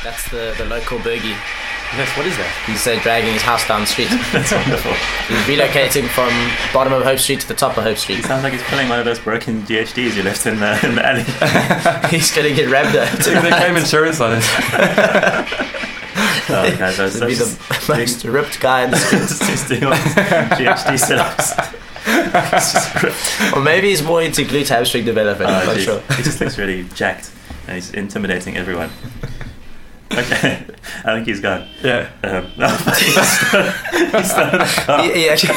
That's the local boogie. Yes, what is that? He's dragging his house down the street. That's wonderful. He's relocating from bottom of Hope Street to the top of Hope Street. He sounds like he's pulling one of those broken GHDs you left in the alley. He's going to get rammed up. They claim insurance on it. Oh, guys, that's He'll be the most ripped guy in the street. Just doing all these GHD sit-ups. Or maybe he's more into glute hamstring development. I'm not sure. He just looks really jacked and he's intimidating everyone. Okay, I think he's gone. Yeah. He started a car. He actually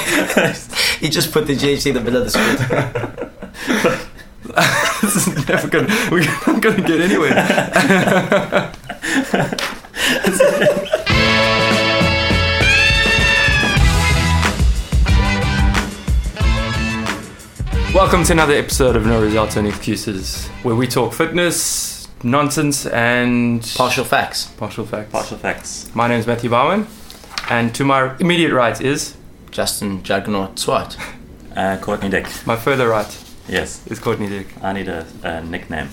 he just put the GHD in the middle of the street. This is never gonna. We're not gonna get anywhere. Welcome to another episode of No Results, Only Excuses, where we talk fitness, nonsense, and Partial facts. Partial facts. Partial facts. My name is Matthew Bowen, and to my immediate right is Justin Juggernaut Swart. Courtney Dick. my further right Yes, is Courtney Dick. I need a nickname.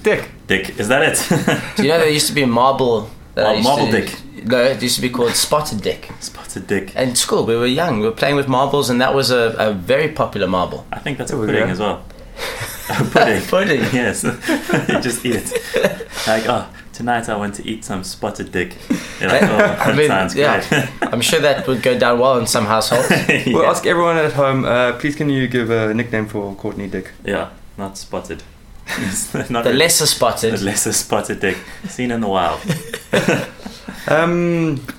Dick. Dick, is that it? Do you know there used to be a marble? Marble Dick. No, it used to be called Spotted Dick. Spotted Dick. In school, we were young. We were playing with marbles, and that was a very popular marble. I think that's a There we pudding go. as well. A pudding. Pudding. Yes. You just eat it. Like, oh, tonight I want to eat some spotted dick. You're like, oh, that sounds great. I'm sure that would go down well in some households. We'll ask everyone at home, please can you give a nickname for Courtney Dick? Yeah, not spotted. Not The really. lesser spotted. The lesser spotted dick. Seen in the wild.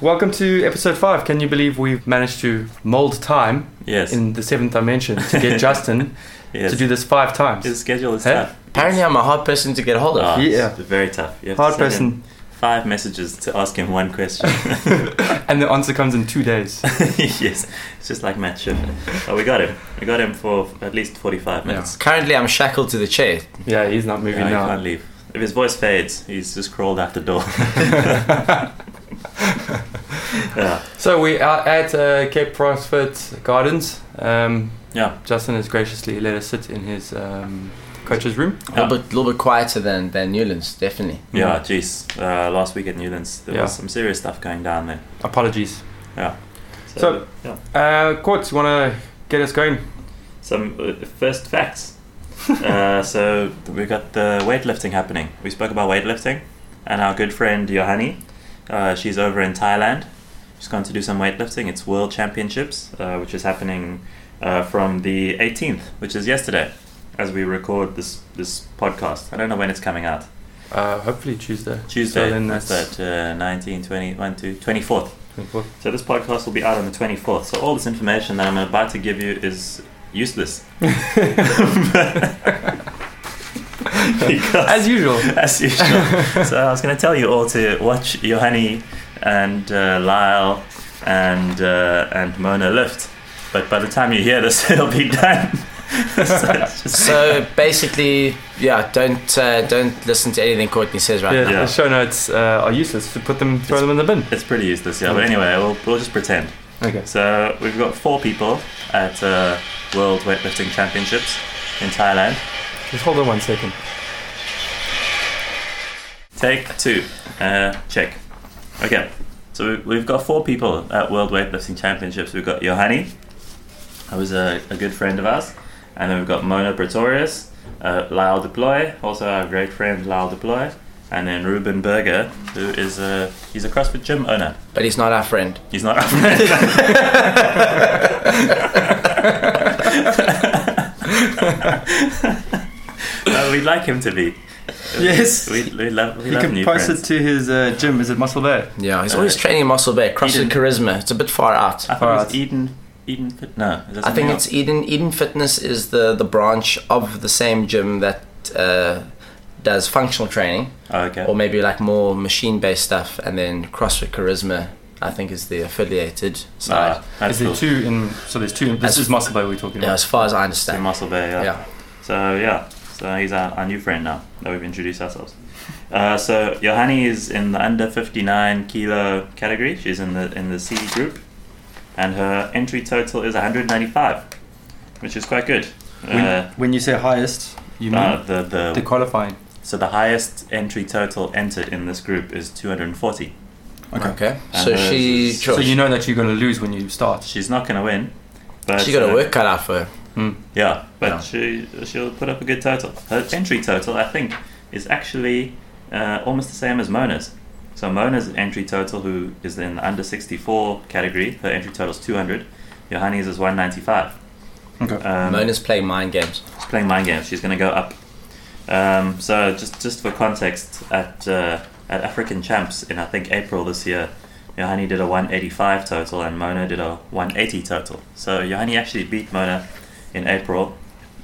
Welcome to episode 5. Can you believe we've managed to mold time Yes. in the 7th dimension to get Justin Yes. to do this 5 times? His schedule is Hey? tough. Apparently, I'm a hard person to get hold of. Oh, Yeah. It's very tough. You have Hard to send person. him 5 messages to ask him one question. And the answer comes in 2 days. Yes. It's just like Matt Schiffer. Oh, we got him. We got him for at least 45 minutes. Currently, I'm shackled to the chair. Yeah, he's not moving Yeah, he now. can't leave. If his voice fades, he's just crawled out the door. Yeah. So we are at Cape CrossFit Gardens. Yeah. Justin has graciously let us sit in his coach's room. A little bit quieter than Newlands, definitely. Yeah, jeez. Last week at Newlands, there Yeah. was some serious stuff going down there. Apologies. Yeah. So- yeah. Court, you want to get us going? Some first facts. So we got the weightlifting happening. We spoke about weightlifting, and our good friend Johanni, she's over in Thailand. She's going to do some weightlifting. It's World Championships, which is happening from the 18th, which is yesterday, as we record this podcast. I don't know when it's coming out. Hopefully Tuesday. Tuesday. So then that's that's 19, 20, 1, 2, 24th. 24th. So this podcast will be out on the 24th. So all this information that I'm about to give you is useless. Because, As usual. as usual. So I was going to tell you all to watch Johanni and Lyle and Mona lift. But by the time you hear this, it'll be done. So basically, yeah, don't listen to anything Courtney says right Yeah, now. Yeah. the show notes are useless. To throw them in the bin. It's pretty useless, yeah. But anyway, we'll just pretend. Okay. So we've got 4 people at World Weightlifting Championships in Thailand. Just hold on 1 second. Take 2. Check. Okay. So we've got 4 people at World Weightlifting Championships. We've got Johanni, who is a good friend of ours. And then we've got Mona Pretorius, Lyle Deploy, also our great friend Lyle Deploy. And then Ruben Berger, who is he's a CrossFit gym owner. But he's not our friend. He's not our friend. We'd like him to be. Yes. We love You can new post friends. it to his gym. Is it Muscle Bear? Yeah, he's always training in Muscle Bear. CrossFit Eden. Charisma. It's a bit far out. I thought it was Eden Fit. No, is that I think something it's Eden. Eden Fitness is the branch of the same gym that does functional training, else? Oh, okay. or maybe like more machine-based stuff. And then CrossFit Charisma, I think, is the affiliated side. That's Is there cool. 2 in? So there's 2. This As- is Muscle Bear we're talking Yeah, about. as far as I So understand. Muscle Bear, yeah. Yeah. So yeah, so he's our new friend now that we've introduced ourselves. So Johanni is in the under 59 kilo category. She's in the C group, and her entry total is 195, which is quite good. When you say highest, you mean The the qualifying. So the highest entry total entered in this group is 240. Okay. And So hers she. is- So you know that you're going to lose when you start. She's not going to win. But She got a work cut out for her. Yeah, but Yeah. she'll put up a good total. Her entry total, I think, is actually almost the same as Mona's. So Mona's entry total, who is in the under 64 category, her entry total is 200. Johanni's is 195. Okay. Mona's playing mind games. She's playing mind games. She's going to go up. So just for context, at African Champs in I think April this year, Johanni did a 185 total and Mona did a 180 total. So Johanni actually beat Mona in April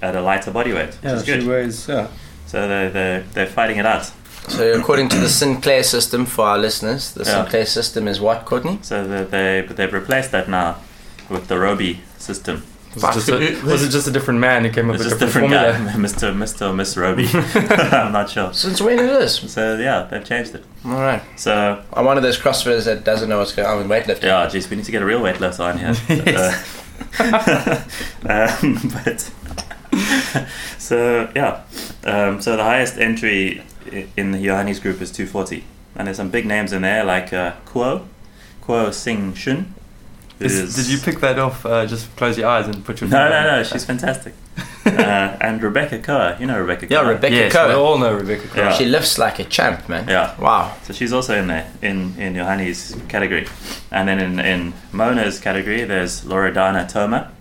at a lighter body weight, which is good. weighs. Yeah. So they're fighting it out. So according to the Sinclair system, for our listeners, the Yeah. Sinclair system is what, Courtney? So they've replaced that now with the Roby system. Was it just a different man who came up It's with a just different different formula? guy, Mr. or Miss Roby. I'm not sure. Since when it is? So yeah, they've changed it. All right. So I'm one of those CrossFitters that doesn't know what's going on with weightlifting. yeah, geez, we need to get a real weightlifter on here. But so yeah, so the highest entry in the Johanni's group is 240, and there's some big names in there like Kuo Sing Shun. Did you pick that off? Just close your eyes and put your. No, she's fantastic. And Rebecca Koa, you know Rebecca Koa. Yeah, Rebecca Yes, Koa. we all know Rebecca Koa. Yeah. She lifts like a champ, man. Yeah. Wow. So she's also in there, in Johanni's category. And then in Mona's category, there's Loredana Toma,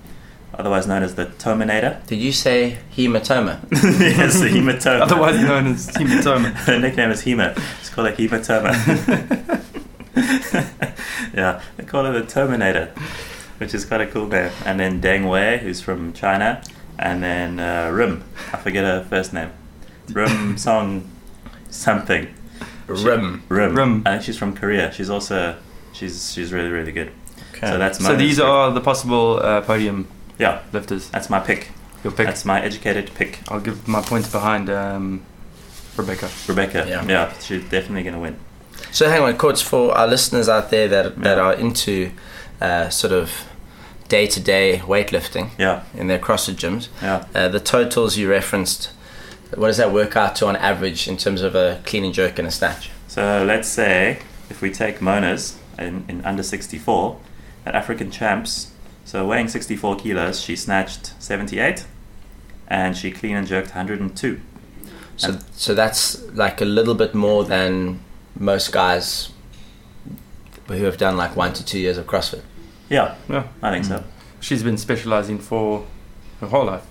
otherwise known as the Tominator. Did you say hematoma? Yes, the hematoma. Otherwise known as hematoma. Her nickname is Hema. It's called a hematoma. Yeah, they call her the Terminator, which is quite a cool name. And then Deng Wei, who's from China. And then Rim, I forget her first name. Rim Song something. Rim. Rim. I think she's from Korea. She's also she's really, really good. Okay. So that's So these are the possible podium yeah, lifters. that's my pick. Your pick. That's my educated pick. I'll give my points behind Rebecca. Rebecca. Yeah. Yeah, she's definitely gonna win. So hang on, Courts, for our listeners out there that are into sort of day-to-day weightlifting Yeah, in their CrossFit gyms, yeah. the totals you referenced, what does that work out to on average in terms of a clean and jerk and a snatch? So let's say if we take Mona's in under 64 at African Champs, so weighing 64 kilos, she snatched 78 and she clean and jerked 102. So that's like a little bit more than most guys who have done like 1 to 2 years of CrossFit. Yeah, Yeah. I think so. She's been specialising for her whole life.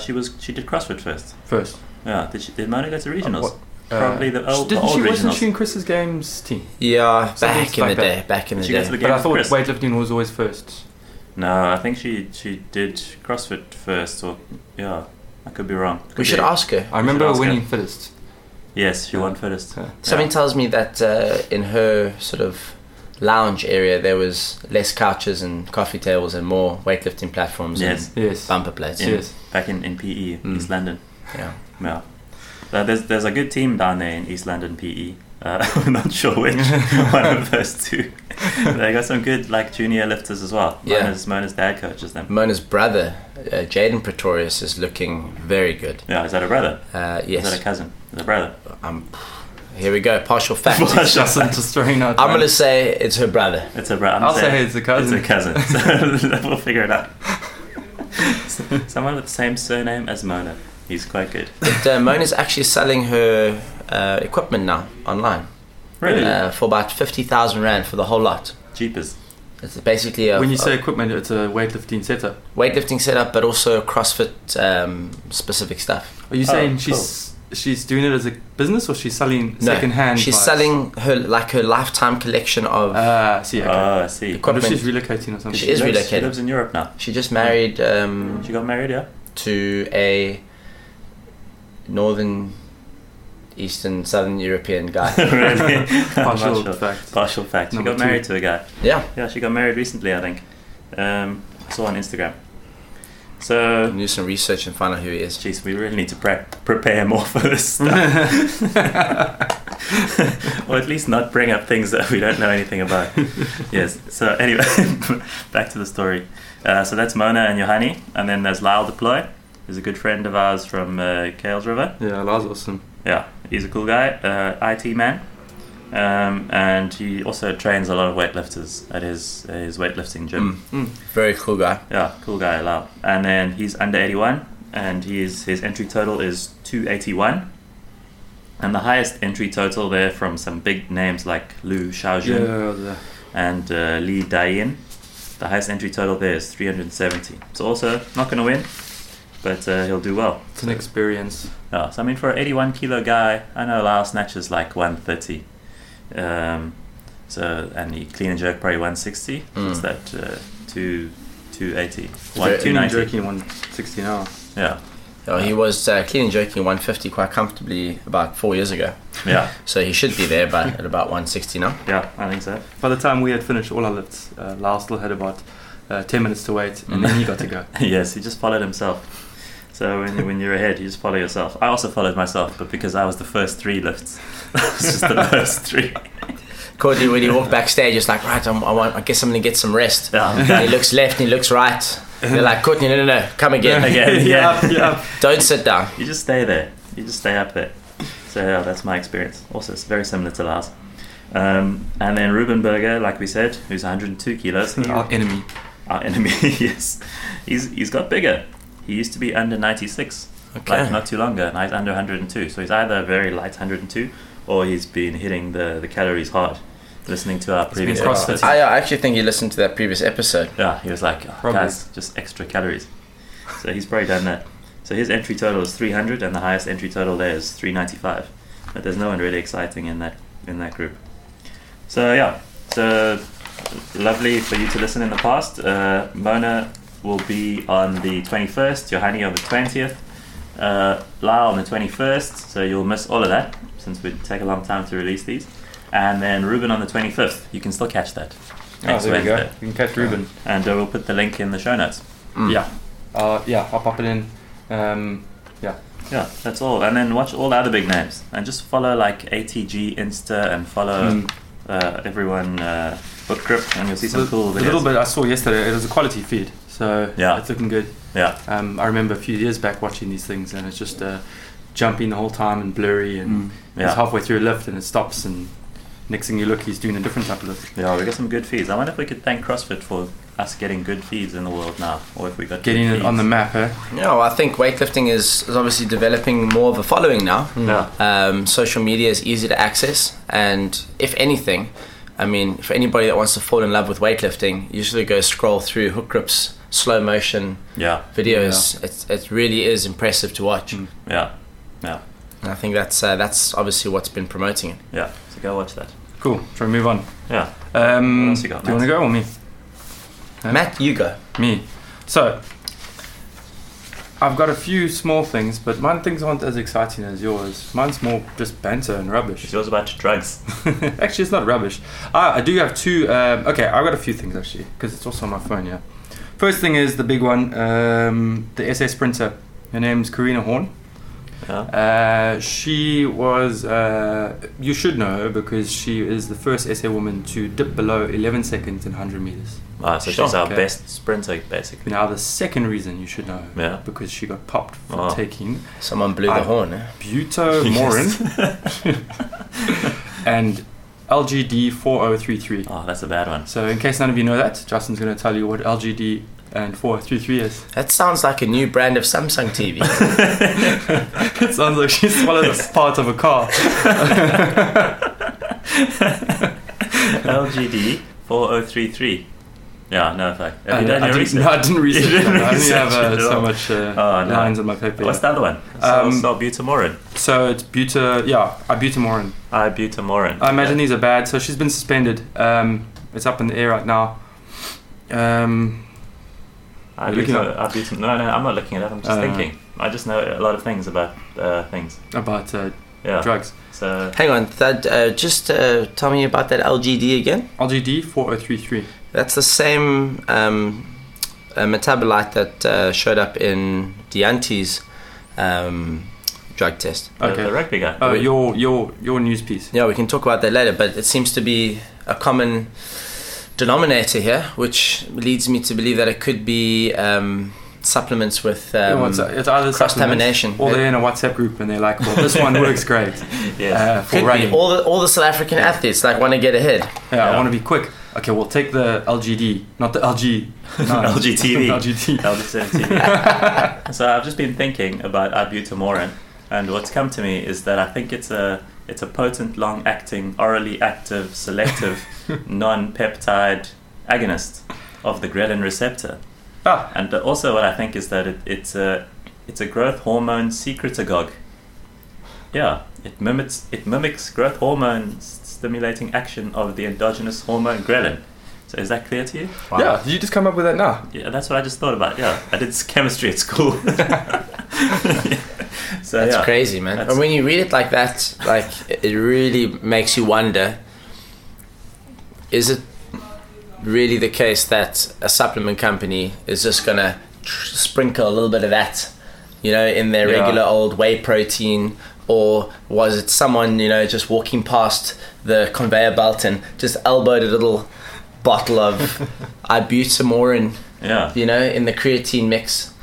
She did CrossFit first. First. Yeah, did Mona go to regionals? What? Probably the old Wasn't regionals. she in Chris's games team? Yeah, Something back in the like day. that. Back in the She got to day. the But game I with thought Chris. weightlifting was always first. No, I think she did CrossFit first, or yeah, I could be wrong. We Could should be. ask her. I remember ask her. winning fittest. Yes, she won first. Yeah. Something tells me that in her sort of lounge area there was less couches and coffee tables and more weightlifting platforms Yes. and Yes. bumper plates. In- Yes. Back in PE, East London. Yeah. Yeah. There's a good team down there in East London PE. I'm not sure which one of those two. They got some good like junior lifters as well. Yeah. Mona's dad coaches them. Mona's brother, Jaden Pretorius, is looking very good. Yeah, is that a brother? Yes. Is that a cousin? Is that a brother? Here we go. Partial fact. Just into throwing out. I'm going to say it's her brother. It's a brother. I'll say it's a cousin. It's a cousin. So we'll figure it out. Someone with the same surname as Mona. He's quite good. But Mona's actually selling her equipment now online Really? for about 50,000 Rand for the whole lot. Jeepers. It's basically a When you say equipment, it's a weightlifting setup. weightlifting setup, but also CrossFit specific stuff. Are you saying cool. she's doing it as a business or she's selling No, second-hand? she's parts? selling her lifetime collection of. See, okay. Oh, I see. What if equipment. she's relocating or something? She is She relocated. lives in Europe now. She just married She got married, yeah? to a northern, eastern, southern European guy. Really? I'm not Partial sure. fact. Partial fact. She Number got two. married to a guy. Yeah, Yeah, she got married recently, I think. I saw on Instagram. So, do some research and find out who he is. jeez, we really need to prepare more for this stuff. Or at least not bring up things that we don't know anything about. Yes. So anyway, back to the story. So that's Mona and Johanni, and then there's Lyle Deploy, who's a good friend of ours from Kales River. Yeah, Lars awesome. Yeah, He's a cool guy, IT man, and he also trains a lot of weightlifters at his weightlifting gym. Very cool guy. Yeah, cool guy, Lau. And then he's under 81, and his entry total is 281. And the highest entry total there from some big names like Liu Xiaojun and Li Daiyin. The highest entry total there is 370. So also not going to win, but he'll do well. It's an experience. Yeah, so I mean for an 81 kilo guy, I know Lau snatches like 130. And he clean and jerk probably 160. What's that? 280. Clean and jerking 160 now. Yeah. Oh, he was clean and jerking 150 quite comfortably about 4 years ago. Yeah. So he should be there at about 160 now. Yeah, I think so. By the time we had finished all our lifts, Lyle still had about 10 minutes to wait, and then he got to go. Yes, he just followed himself. So when you're ahead, you just follow yourself. I also followed myself, but because I was the first 3 lifts. It's just the first 3. Courtney, when he walked backstage, it's like, right, I guess I'm going to get some rest. Yeah. And he looks left and he looks right. They're like, Courtney, no, come again. Yeah. Don't sit down. You just stay there. You just stay up there. So yeah, that's my experience. Also, it's very similar to Lars. And then Ruben Berger, like we said, who's 102 kilos. Our enemy. Our enemy, yes. He's got bigger. He used to be under 96. Okay. Like not too long ago. Now he's under 102. So he's either very light 102 or he's been hitting the calories hard. Listening to our previous been CrossFit. episode. I actually think you listened to that previous episode. Yeah, he was like, guys, just extra calories. So he's probably done that. So his entry total is 300 and the highest entry total there is 395. But there's no one really exciting in that group. So yeah, so lovely for you to listen in the past. Mona will be on the 21st, Johanni on the 20th, Lau on the 21st, so you'll miss all of that since we take a long time to release these. And then Ruben on the 25th. You can still catch that. Next there we go. Wednesday. You can catch Ruben. And we'll put the link in the show notes. Yeah. I'll pop it in. Yeah, that's all. And then watch all the other big names. And just follow like ATG Insta and follow everyone Book Grip, and you'll see some cool videos. A little bit I saw yesterday, it was a quality feed. So Yeah. it's looking good. Yeah. I remember a few years back watching these things, and it's just jumping the whole time and blurry, and it's halfway through a lift and it stops, and next thing you look, he's doing a different type of lift. Yeah, we got some good feeds. I wonder if we could thank CrossFit for us getting good feeds in the world now, or if we got Getting good it feeds. on the map, eh? Yeah, well, I think weightlifting is obviously developing more of a following now. Yeah. Social media is easy to access, and if anything, I mean, for anybody that wants to fall in love with weightlifting, you usually go scroll through Hook Grip's slow motion videos. It really is impressive to watch. Yeah. And I think that's obviously what's been promoting it. Yeah. So go watch that. Cool. Shall we move on? Yeah. What else you got, do you want to go or me? Matt, you go. Me. So, I've got a few small things, but mine things aren't as exciting as yours. Mine's more just banter and rubbish. It's yours about drugs. Actually, it's not rubbish. I do have two. Okay, I've got a few things actually, because it's also on my phone, yeah. First thing is the big one, the SA Sprinter. Her name's Karina Horn. Yeah. She was, you should know her because she is the first SA woman to dip below 11 seconds in 100 meters. So she's our best sprinter, basically. Now, the second reason you should know her, because she got popped for taking Someone blew the horn, eh? Buto Morin and LGD 4033. Oh, that's a bad one. So, in case none of you know that, Justin's going to tell you what LGD and 4033 is. That sounds like a new brand of Samsung TV. It sounds like she swallowed a part of a car. LGD 4033. Yeah, no, fact. Have you done your research? No, I didn't research it. I only have research it at so all. much no. lines on my paper. What's the other one? So Butamorin. So it's Ibutamorin. Ibutamorin. I imagine these are bad, so she's been suspended. It's up in the air right now. No, I'm not looking it up. I'm just thinking. I just know a lot of things about things. About drugs. So hang on, just tell me about that LGD again. LGD 4033. That's the same metabolite that showed up in Diante's drug test. Okay. The rugby guy. Oh, your news piece. Yeah, we can talk about that later, but it seems to be a common denominator here, which leads me to believe that it could be supplements with it's either cross-contamination, or they're in a WhatsApp group and they're like, well, this one works great for running. All the South African athletes like want to get ahead. I want to be quick. Okay, we'll take the LGD, not the LG. No, LGTV. LGT. So I've just been thinking about ibutamoren, and what's come to me is that I think it's a potent, long-acting, orally active, selective, non-peptide agonist of the ghrelin receptor. And also what I think is that it's a growth hormone secretagogue. Yeah, it mimics growth hormone stimulating action of the endogenous hormone ghrelin. So is that clear to you? Wow. Yeah, did you just come up with that now? Yeah, that's what I just thought about. Yeah, I did chemistry at school. So that's crazy, man. And when you read it like that, like it really makes you wonder: is it really the case that a supplement company is just gonna sprinkle a little bit of that, in their regular old whey protein? Or was it someone, just walking past the conveyor belt and just elbowed a little bottle of ibutamoren, in the creatine mix?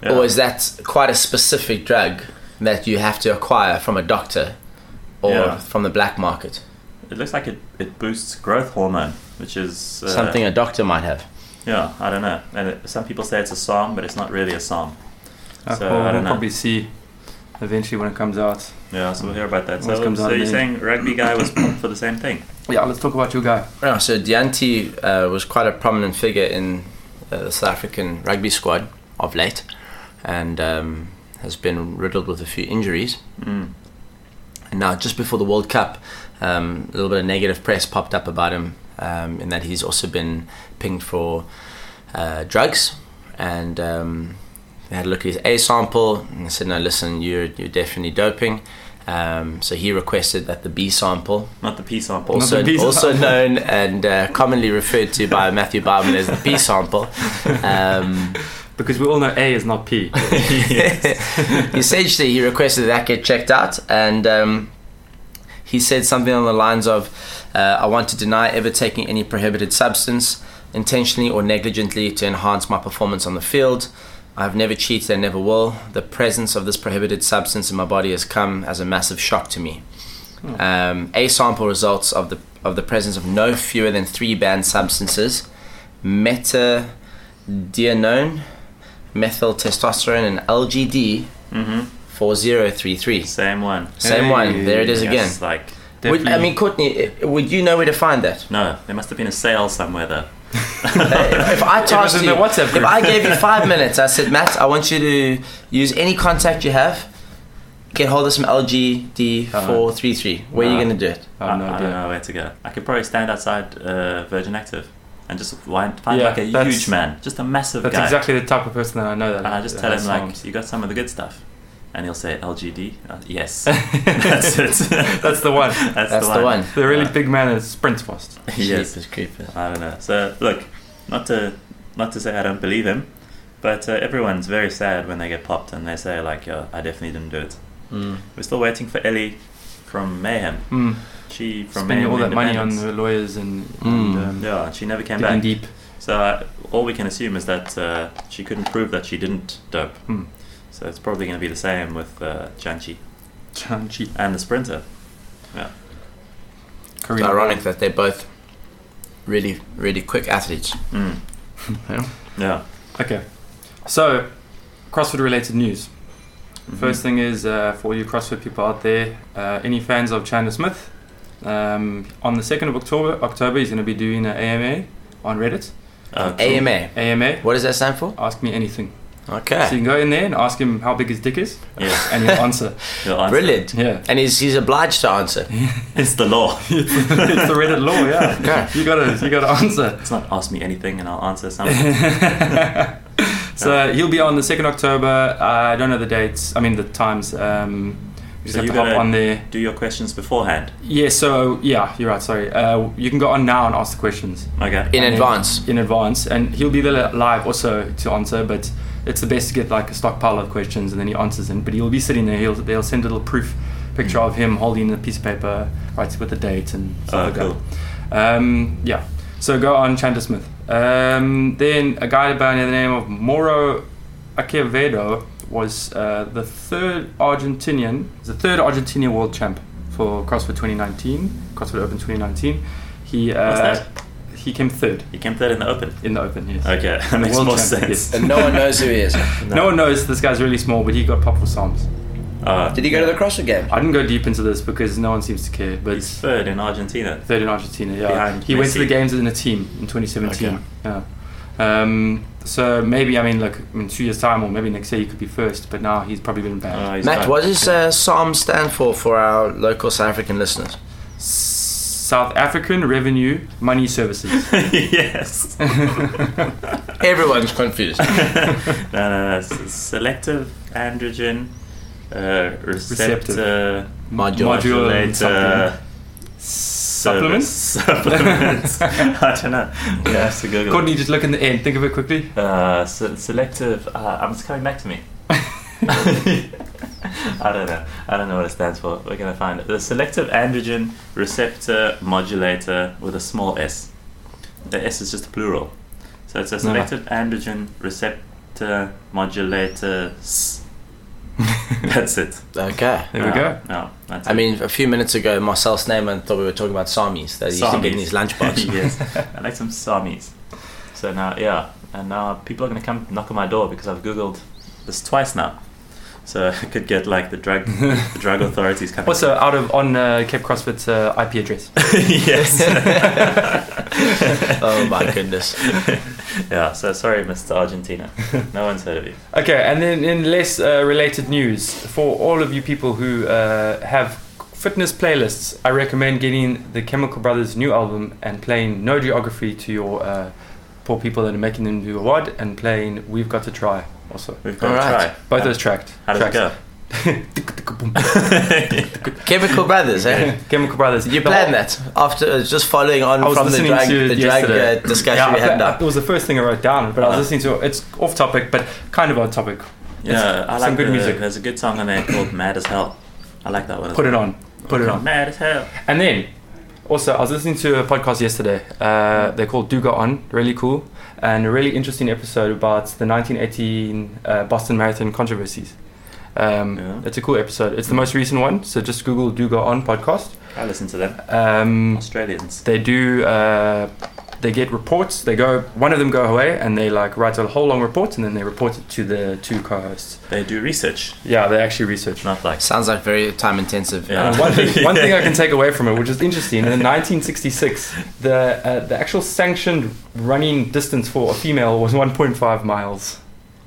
Yeah. Or is that quite a specific drug that you have to acquire from a doctor or from the black market? It looks like it boosts growth hormone, which is... something a doctor might have. Yeah, I don't know. And some people say it's a SARM, but it's not really a SARM. So I don't know. Probably see eventually when it comes out. Yeah, so we'll hear about that. So you're saying rugby guy was pumped for the same thing? Yeah, let's talk about your guy. Yeah, so Deanti was quite a prominent figure in the South African rugby squad of late, and has been riddled with a few injuries. And now, just before the World Cup, a little bit of negative press popped up about him, in that he's also been pinged for drugs, and they had a look at his A sample and said, no, listen, you're definitely doping. So he requested that the B sample, not the P sample, also known and commonly referred to by Matthew Bauman as the P sample, because we all know A is not P. Essentially, he requested that get checked out, and he said something on the lines of, I want to deny ever taking any prohibited substance intentionally or negligently to enhance my performance on the field. I've never cheated and never will. The presence of this prohibited substance in my body has come as a massive shock to me. A sample results of the presence of no fewer than 3 banned substances: metadienone, methyl testosterone, and LGD 4033. Same one. There it is again. Courtney, would you know where to find that? No, there must have been a sale somewhere though. If I tasked you, if I gave you 5 minutes, I said, Matt, I want you to use any contact you have, get hold of some LGD 433. Where are you going to do it? I don't know where to go. I could probably stand outside Virgin Active and just find like a huge man, just a massive guy. That's exactly the type of person that I know. And I just tell him like, you got some of the good stuff. And he'll say LGD. Yes, that's it. That's the one. That's the one. The really big man that sprints fast. Yes, I don't know. So look, not to say I don't believe him, but everyone's very sad when they get popped and they say like, "Yo, I definitely didn't do it." We're still waiting for Ellie from Mayhem. She from spending all that money on her lawyers and she never came back. Deep. So all we can assume is that she couldn't prove that she didn't dope. So it's probably going to be the same with Janchi and the sprinter. Yeah. It's ironic that they're both really, really quick athletes. Yeah. Okay. So, CrossFit related news. First thing is, for you CrossFit people out there, any fans of Chandler Smith, on the 2nd of October, he's going to be doing an AMA on Reddit. AMA. What does that stand for? Ask me anything. Okay. So you can go in there and ask him how big his dick is, and he'll answer. Brilliant. Yeah. And he's obliged to answer. It's the law. It's the Reddit law. Yeah. You gotta answer. It's not ask me anything and I'll answer something. So he'll be on the 2nd October. I don't know the dates. I mean the times. You just have to hop on there. Do your questions beforehand. Yeah. So you're right. Sorry. You can go on now and ask the questions. Okay. In advance, and he'll be there live also to answer, but. It's the best to get like a stockpile of questions and then he answers them. But he'll be sitting there. They'll send a little proof picture of him holding a piece of paper, right, with the date and stuff like that. So go on Chandler Smith. Then a guy by the name of Mauro Acevedo was the third Argentinian world champ for CrossFit 2019, CrossFit Open 2019. He came third. He came third in the Open? In the Open, yes. Okay, that makes more sense. Yes. And no one knows who he is. No one knows this guy's really small, but he got popped for SARMs. Did he go to the CrossFit Games? I didn't go deep into this because no one seems to care. But he's third in Argentina. Third in Argentina, yeah. He went to the games in a team in 2017. Okay. Yeah. So maybe, in 2 years' time or maybe next year he could be first, but now he's probably been banned. Matt, what does SARM stand for our local South African listeners? South African Revenue Money Services. Yes. Everyone's confused. No. Selective androgen receptor modulator supplements. I don't know. You have to Google. Courtney, just look in the end. Think of it quickly. Selective. It's coming back to me. I don't know what it stands for. We're gonna find it. The selective androgen receptor modulator with a small s. The s is just a plural, so it's a selective androgen receptor modulator. That's it. Okay. There we go. No, that's it. A few minutes ago, Marcel Sneeman thought we were talking about Samis that he used to get in his lunchbox. Yes, I like some Samis. So now people are gonna come knock on my door because I've googled this twice now. So I could get the drug authorities coming. Also on Cape CrossFit's IP address. Yes. Oh my goodness. Yeah. So sorry, Mr. Argentina. No one's heard of you. Okay, and then in less related news, for all of you people who have fitness playlists, I recommend getting the Chemical Brothers' new album and playing No Geography to your poor people that are making them do a WOD, and playing We've Got to Try. Also, We've got to try. Both those tracked. How does it go? Chemical Brothers, eh? Chemical Brothers. You planned that after just following on from the drag discussion we had now. It was the first thing I wrote down, but I was listening to it. It's off topic, but kind of on topic. Yeah, I like some good music. There's a good song on there called Mad as Hell. I like that one. Put it on. Mad as Hell. And then, also, I was listening to a podcast yesterday. They're called Do Go On. Really cool. And a really interesting episode about the 1918 Boston Marathon controversies. It's a cool episode. It's the most recent one, so just Google Do Go On podcast. I listen to them. Australians. They do. They get reports. One of them go away and they write a whole long report, and then they report it to the two co-hosts. They do research. Yeah, they actually research. Sounds like very time intensive. Yeah. One thing I can take away from it, which is interesting, in 1966, the actual sanctioned running distance for a female was 1.5 miles.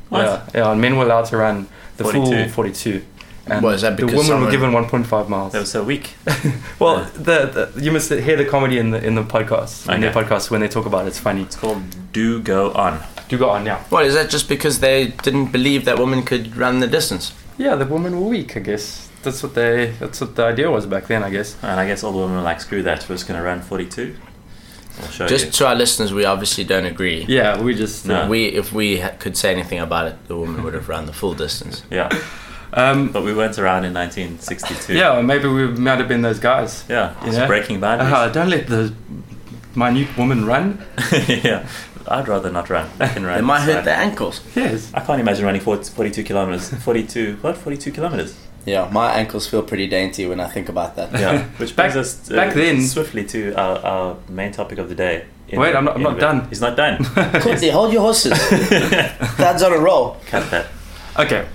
What? Yeah, and men were allowed to run the 42. full 42. And is that because the women were given 1.5 miles? They were so weak. Well, you must hear the comedy in the podcast. Okay. In their podcast, when they talk about it, it's funny. It's called Do Go On. Do Go On, yeah. What, is that just because they didn't believe that women could run the distance? Yeah, the women were weak, I guess. That's what the idea was back then, I guess. And I guess all the women were like, screw that, we're just going to run 42. Just to our listeners, we obviously don't agree. Yeah, we just... If we could say anything about it, the woman would have run the full distance. Yeah. But we weren't around in 1962. Yeah, or maybe we might have been those guys. Yeah, it's breaking boundaries. Don't let the minute woman run. Yeah, I'd rather not run. I can run. They might hurt their ankles. Yes. I can't imagine running 42 kilometers. 42 kilometers? Yeah, my ankles feel pretty dainty when I think about that. Yeah, which brings us back then swiftly to our main topic of the day. Wait, I'm not done. He's not done. Courtney, hold your horses. Dad's on a roll. Cut that. Okay.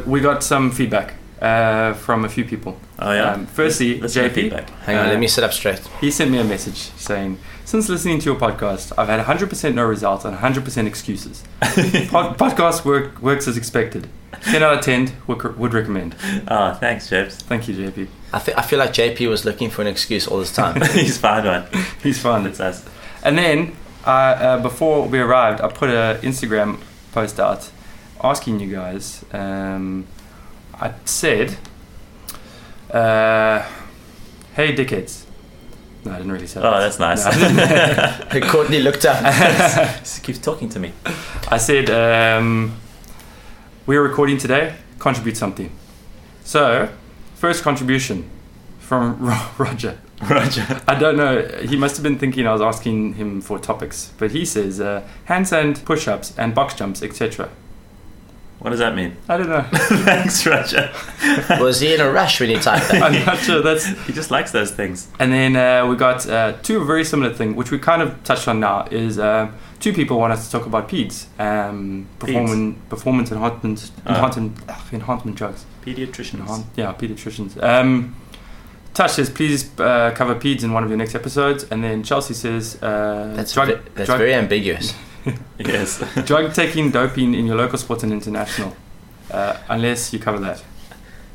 We got some feedback from a few people. Oh yeah. Firstly, JP. Hang on, let me sit up straight. He sent me a message saying, "Since listening to your podcast, I've had 100% no results and 100% excuses. Podcast works as expected. 10 out of 10 would recommend." Oh, thanks, James. Thank you, JP. I feel like JP was looking for an excuse all this time. He's found one. He's found it. Us. And then before we arrived, I put an Instagram post out asking you guys. I said, "Hey, dickheads." No, I didn't really say that. Oh, that's nice. No. Courtney looked up. Just keeps talking to me. I said, "We're recording today. Contribute something." So, first contribution from Roger. I don't know. He must have been thinking I was asking him for topics, but he says handstand push-ups and box jumps, etc. What does that mean? I don't know. Thanks, Roger. Was he in a rush when he typed that? I'm not sure. He just likes those things. And then we got two very similar things, which we kind of touched on now. Is two people want us to talk about PEDS, performance enhancement drugs. Pediatricians. Pediatricians. Tash says, please cover PEDS in one of your next episodes. And then Chelsea says, that's very ambiguous. Yes. Drug taking doping in your local sports and international, unless you cover that.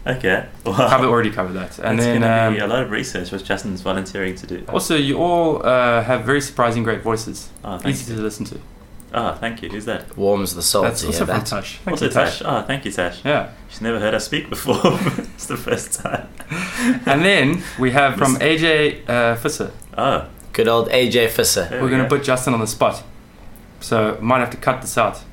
Okay. Wow. Already covered that. And it's then going to be a lot of research which Justin's volunteering to do. Also, you all have very surprising, great voices. Oh, easy to listen to. Oh, thank you. Who's that? Warms the soul. That's also from Tash. Thank you, Tash. Oh, thank you, Tash. Yeah. She's never heard us speak before. It's the first time. And then we have from AJ Fisser. Oh. Good old AJ Fisser. We're going to put Justin on the spot. So, might have to cut this out.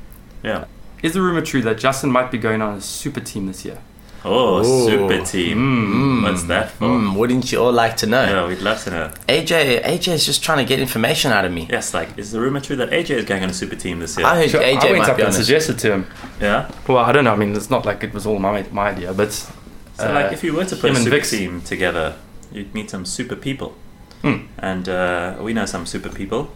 Yeah. Is the rumor true that Justin might be going on a super team this year? Oh, super team. What's that for? Wouldn't you all like to know? Yeah, we'd love to know. AJ is just trying to get information out of me. Yes, like, is the rumor true that AJ is going on a super team this year? I heard AJ I went might up be and honest. suggested to him. Yeah? Well, I don't know. I mean, it's not like it was all my idea, but... So, like, if you were to put a super team together, you'd meet some super people. And we know some super people.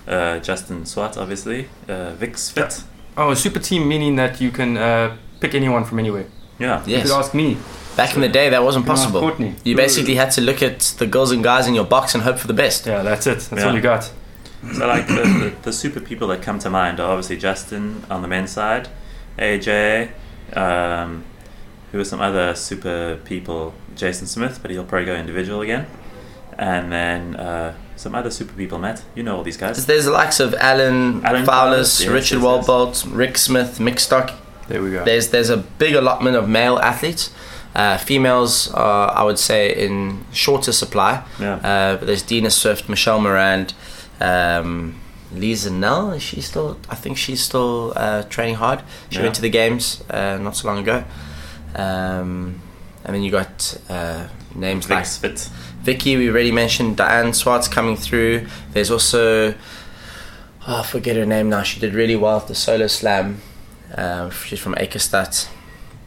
Justin Swart, obviously. Vic's fit. Oh, a super team meaning that you can pick anyone from anywhere. Yeah. You could ask me. Back in the day, that wasn't possible. Courtney. You basically had to look at the girls and guys in your box and hope for the best. Yeah, that's it. That's all you got. So, like, the super people that come to mind are obviously Justin on the men's side, AJ, who are some other super people, Jason Smith, but he'll probably go individual again. And then some other super people, Matt. You know all these guys. There's the likes of Alan Fowlers, yes, Richard Walbolt, Rick Smith, Mick Stock. There we go. There's a big allotment of male athletes. Females are, I would say, in shorter supply. Yeah. But there's Dina Swift, Michelle Morand, Lisa Nell. Is she still? I think she's still training hard. She went to the games not so long ago. And then you got names like Vicky. We already mentioned. Diane Swartz coming through. There's also I forget her name now. She did really well at the solo slam. She's from Akerstad.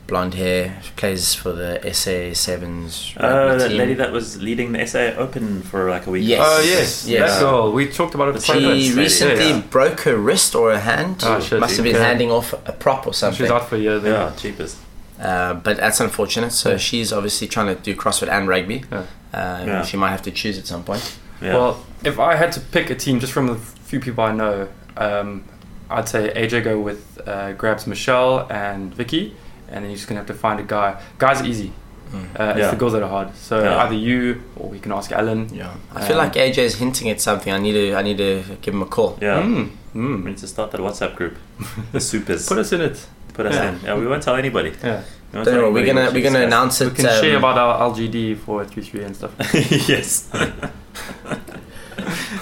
Blonde hair. She plays for the SA Sevens. That lady that was leading the SA Open for like a week. Yes. Oh yes. That girl. We talked about it. She recently broke her wrist or her hand. Must have been handing off a prop or something. She's out for a year. Yeah, cheapest. But that's unfortunate. So she's obviously trying to do CrossFit and rugby. She might have to choose at some point. Yeah. Well, if I had to pick a team just from the few people I know, I'd say AJ go with grabs Michelle and Vicky, and then you're just gonna have to find a guy. Guys are easy. It's the girls that are hard. So either you or we can ask Alan. Yeah. I feel like AJ is hinting at something. I need to give him a call. Yeah. We need to start that WhatsApp group. The supers. Put us in it. Put us in. Yeah, we won't tell anybody. Yeah. We're gonna announce it. We can share about our LGD for 3 and stuff. Yes.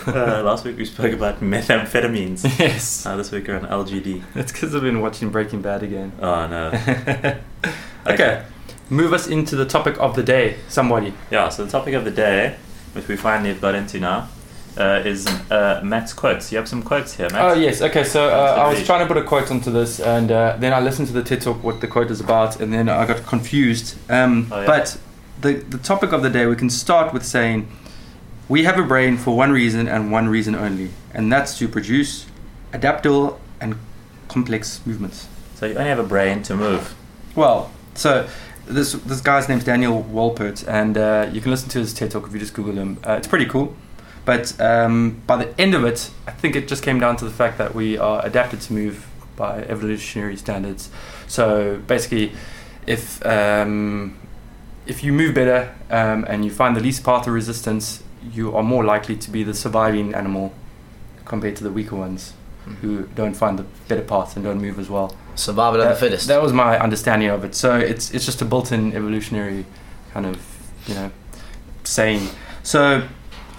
Last week we spoke about methamphetamines. Yes. This week we're on LGD. That's because I've been watching Breaking Bad again. Oh no. Okay. Move us into the topic of the day, somebody. Yeah, so the topic of the day, which we finally have got into now, is Matt's quotes. You have some quotes here, Matt? Oh yes, okay, so I was trying to put a quote onto this, and then I listened to the TED Talk, what the quote is about, and then I got confused. But the topic of the day, we can start with saying, we have a brain for one reason and one reason only, and that's to produce adaptable and complex movements. So you only have a brain to move. Well, so this guy's name's Daniel Wolpert, and you can listen to his TED Talk if you just Google him. It's pretty cool. But by the end of it, I think it just came down to the fact that we are adapted to move by evolutionary standards. So basically, if you move better and you find the least path of resistance, you are more likely to be the surviving animal compared to the weaker ones who don't find the better path and don't move as well. Survival of the fittest. That was my understanding of it. So it's just a built-in evolutionary kind of saying. So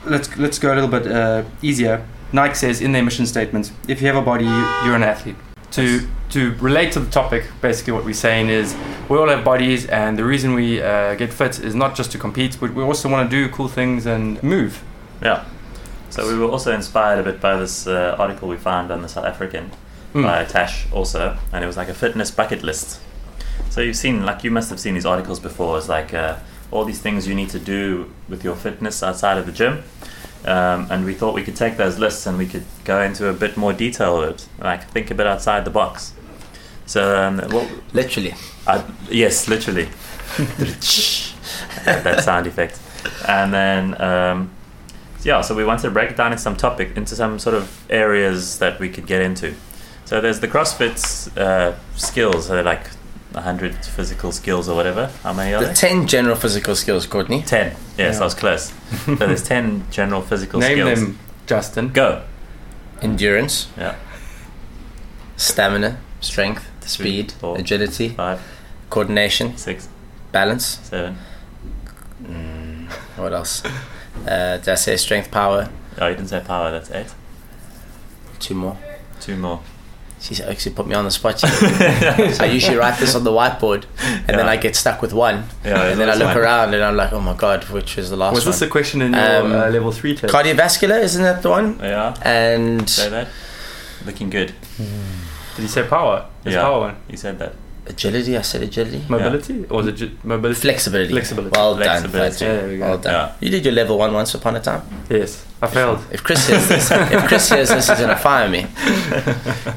let's go a little bit easier. Nike says in their mission statement, if you have a body, you're an athlete. To relate to the topic, basically what we're saying is we all have bodies, and the reason we get fit is not just to compete, but we also want to do cool things and move. Yeah. So we were also inspired a bit by this article we found on the South African, by Tash also, and it was like a fitness bucket list. So you must have seen these articles before. It's like all these things you need to do with your fitness outside of the gym. And we thought we could take those lists and we could go into a bit more detail with it, like think a bit outside the box. So literally. Yes, literally. That sound effect. And then so we wanted to break it down into some sort of areas that we could get into. So there's the CrossFit skills. So they're like 100 physical skills or whatever. How many are there? 10 general physical skills, Courtney. 10. Yes, I was close. So there's 10 general physical skills. Name them, Justin. Go. Endurance. Yeah. Stamina. Strength. Speed. 4, agility. 5. Coordination. 6. Balance. 7. What else? Did I say strength, power? Oh, you didn't say power. That's 8. 2 more. 2 more. She's actually put me on the spot. I usually write this on the whiteboard, and then I get stuck with one. And then I look around, and I'm like, oh my god, which was the last one? Was this a question in your level 3 test? Cardiovascular, isn't that the one? Yeah. And say that. Looking good. Did you say power? Power one. You said that. Agility, I said agility. Mobility? Or was it mobility? Flexibility. Well done. Yeah, there we go. Well done. Yeah. You did your level 1 once upon a time. Yes, I failed. If Chris hears this, he's going to fire me.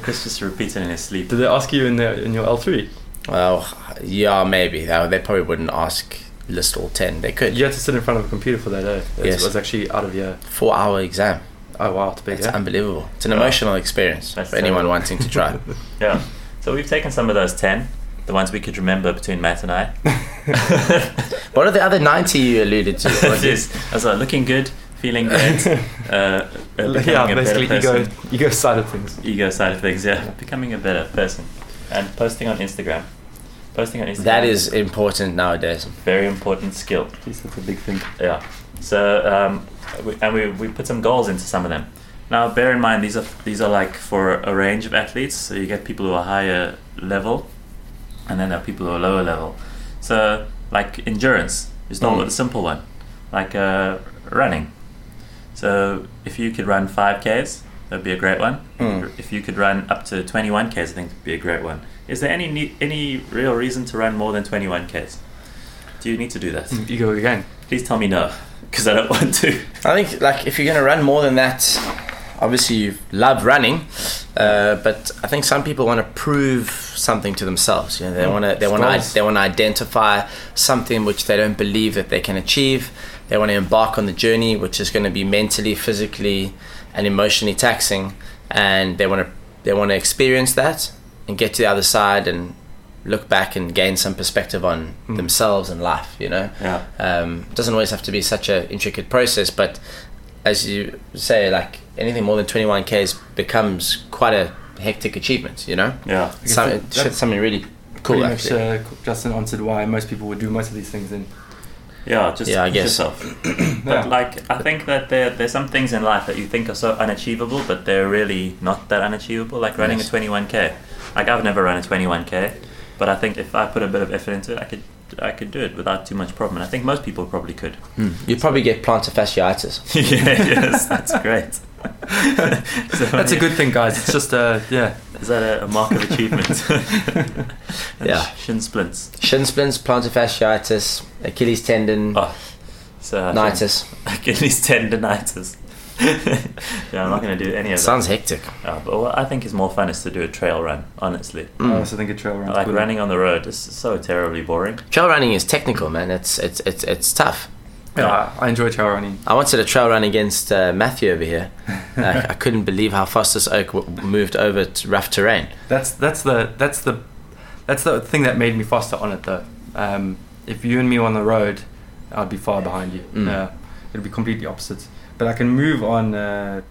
Chris just repeats it in his sleep. Did they ask you in your L3? Well, yeah, maybe. They probably wouldn't ask list all 10. They could. You had to sit in front of a computer for that, eh? Yes. It was actually out of your 4-hour exam. Oh wow, it's big. It's unbelievable. It's an emotional experience for anyone wanting to try. Yeah. So we've taken some of those 10, the ones we could remember between Matt and I. What are the other 90 you alluded to? Yes. I was like, looking good, feeling great. Basically ego side of things. Ego side of things, yeah. Becoming a better person. And posting on Instagram. That is important nowadays. Very important skill. Jeez, that's a big thing. Yeah. So we put some goals into some of them. Now, bear in mind, these are like for a range of athletes. So you get people who are higher level, and then there are people who are lower level. So, like endurance is not a simple one, like running. So, if you could run 5Ks, that'd be a great one. If you could run up to 21Ks, I think it'd be a great one. Is there any real reason to run more than 21Ks? Do you need to do that? You go again. Please tell me no, because I don't want to. I think like if you're going to run more than that, obviously you love running, but I think some people want to prove something to themselves. You know, they want to identify something which they don't believe that they can achieve. They want to embark on the journey, which is going to be mentally, physically, and emotionally taxing, and they want to experience that and get to the other side and look back and gain some perspective on themselves and life. You know, it doesn't always have to be such an intricate process, but as you say, like anything more than 21Ks becomes quite a hectic achievement, you know? Yeah. Something really cool, actually. Much, Justin answered why most people would do most of these things then. Yeah, just I guess. yourself. But like, I think that there's some things in life that you think are so unachievable, but they're really not that unachievable, like running a 21K. Like, I've never run a 21K, but I think if I put a bit of effort into it, I could do it without too much problem, and I think most people probably could. You'd probably get plantar fasciitis. Yes, that's great. So that's a good thing, guys. It's just Is that a mark of achievement? Yeah. Shin splints, plantar fasciitis, Achilles tendon, nitis. Achilles tendonitis. Yeah, I'm not going to do any of that. Sounds hectic. But what I think is more fun is to do a trail run, honestly. I also think a trail run. Like running on the road is so terribly boring. Trail running is technical, man. It's tough. Yeah, I enjoy trail running. I wanted a trail run against Matthew over here. I couldn't believe how fast this oak moved over to rough terrain. That's the thing that made me faster on it though. If you and me were on the road, I'd be far behind you. It'd be completely opposite. But I can move on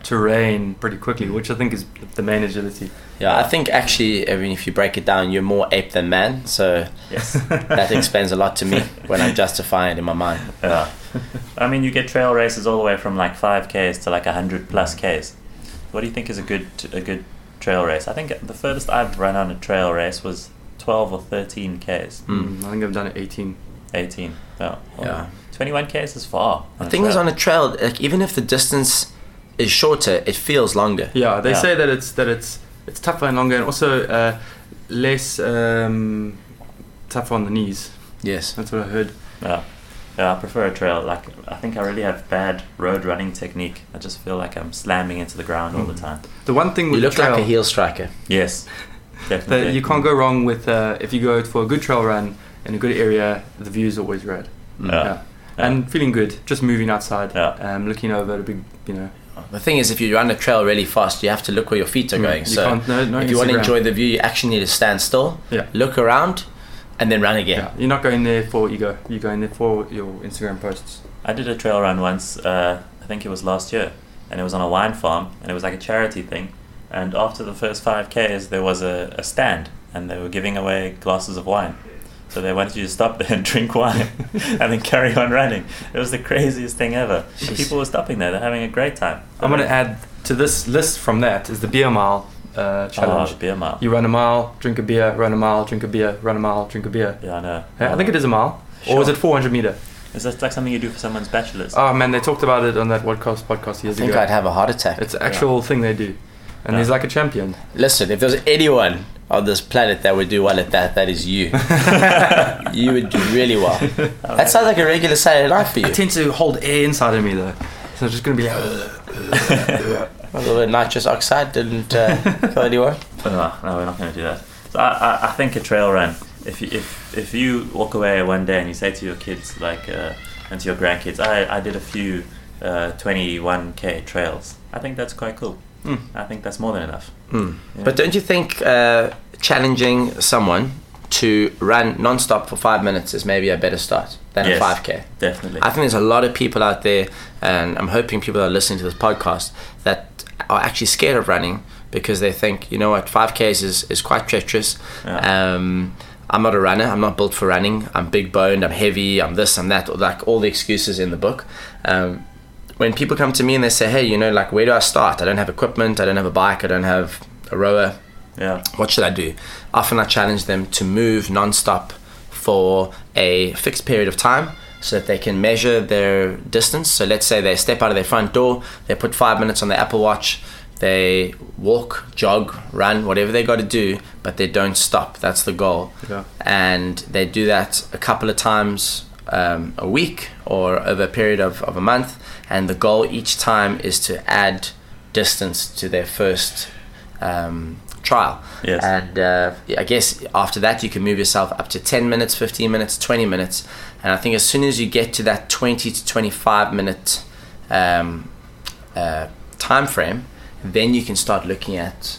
terrain pretty quickly, which I think is the main agility. Yeah, I think actually, I mean, if you break it down, you're more ape than man. So yes, that explains a lot to me when I'm justifying it in my mind. Yeah, I mean, you get trail races all the way from like 5Ks to like 100 plus Ks. What do you think is a good trail race? I think the furthest I've run on a trail race was 12 or 13 Ks. I think I've done it 18. 18. Oh, well, yeah. 21 Ks is far. The thing is, on a trail, like even if the distance is shorter, it feels longer. Yeah, they say that it's it's tougher and longer, and also less tougher on the knees. Yes, that's what I heard. Yeah, I prefer a trail. Like, I think I really have bad road running technique. I just feel like I'm slamming into the ground all the time. The one thing with you look trail, like a heel striker. Yes, definitely. You can't go wrong with if you go for a good trail run in a good area. The view is always red. Yeah. And feeling good, just moving outside, looking over at a big, The thing is, if you run a trail really fast, you have to look where your feet are going. So if you want to enjoy the view, you actually need to stand still, look around, and then run again. Yeah. You're not going there for ego. You're going there for your Instagram posts. I did a trail run once, I think it was last year, and it was on a wine farm, and it was like a charity thing. And after the first 5Ks, there was a stand, and they were giving away glasses of wine. So they wanted you to stop there and drink wine and then carry on running. It was the craziest thing ever. People were stopping there. They're having a great time. I'm going to add to this list from that is the beer mile challenge. Oh, the beer mile. You run a mile, drink a beer, run a mile, drink a beer, run a mile, drink a beer. Yeah, I know. I think it is a mile. Sure. Or is it 400 meter? Is that like something you do for someone's bachelor's? Oh man, they talked about it on that podcast years ago. I think I'd have a heart attack. It's an actual thing they do. And there's like a champion. Listen, if there's anyone on this planet that would do well at that is you. You would do really well. That sounds like a regular Saturday night for you. I tend to hold air inside of me though. So I'm just going to be like... Although the nitrous oxide didn't kill anyone. No, we're not going to do that. So I think a trail run, if you walk away one day and you say to your kids, like, and to your grandkids, I did a few 21k trails, I think that's quite cool. I think that's more than enough. Yeah. But don't you think challenging someone to run non-stop for 5 minutes is maybe a better start than a 5k? Definitely. I think there's a lot of people out there, and I'm hoping people are listening to this podcast that are actually scared of running because they think, you know what, 5Ks is quite treacherous. Yeah. I'm not a runner. I'm not built for running. I'm big boned. I'm heavy. I'm this. I'm that. Like all the excuses in the book. When people come to me and they say, hey, like, where do I start? I don't have equipment. I don't have a bike. I don't have a rower. Yeah. What should I do? Often I challenge them to move non-stop for a fixed period of time so that they can measure their distance. So let's say they step out of their front door, they put 5 minutes on their Apple Watch, they walk, jog, run, whatever they got to do, but they don't stop. That's the goal. Yeah. And they do that a couple of times a week or over a period of a month. And the goal each time is to add distance to their first trial. Yes. And I guess after that you can move yourself up to 10 minutes, 15 minutes, 20 minutes. And I think as soon as you get to that 20 to 25 minute time frame, then you can start looking at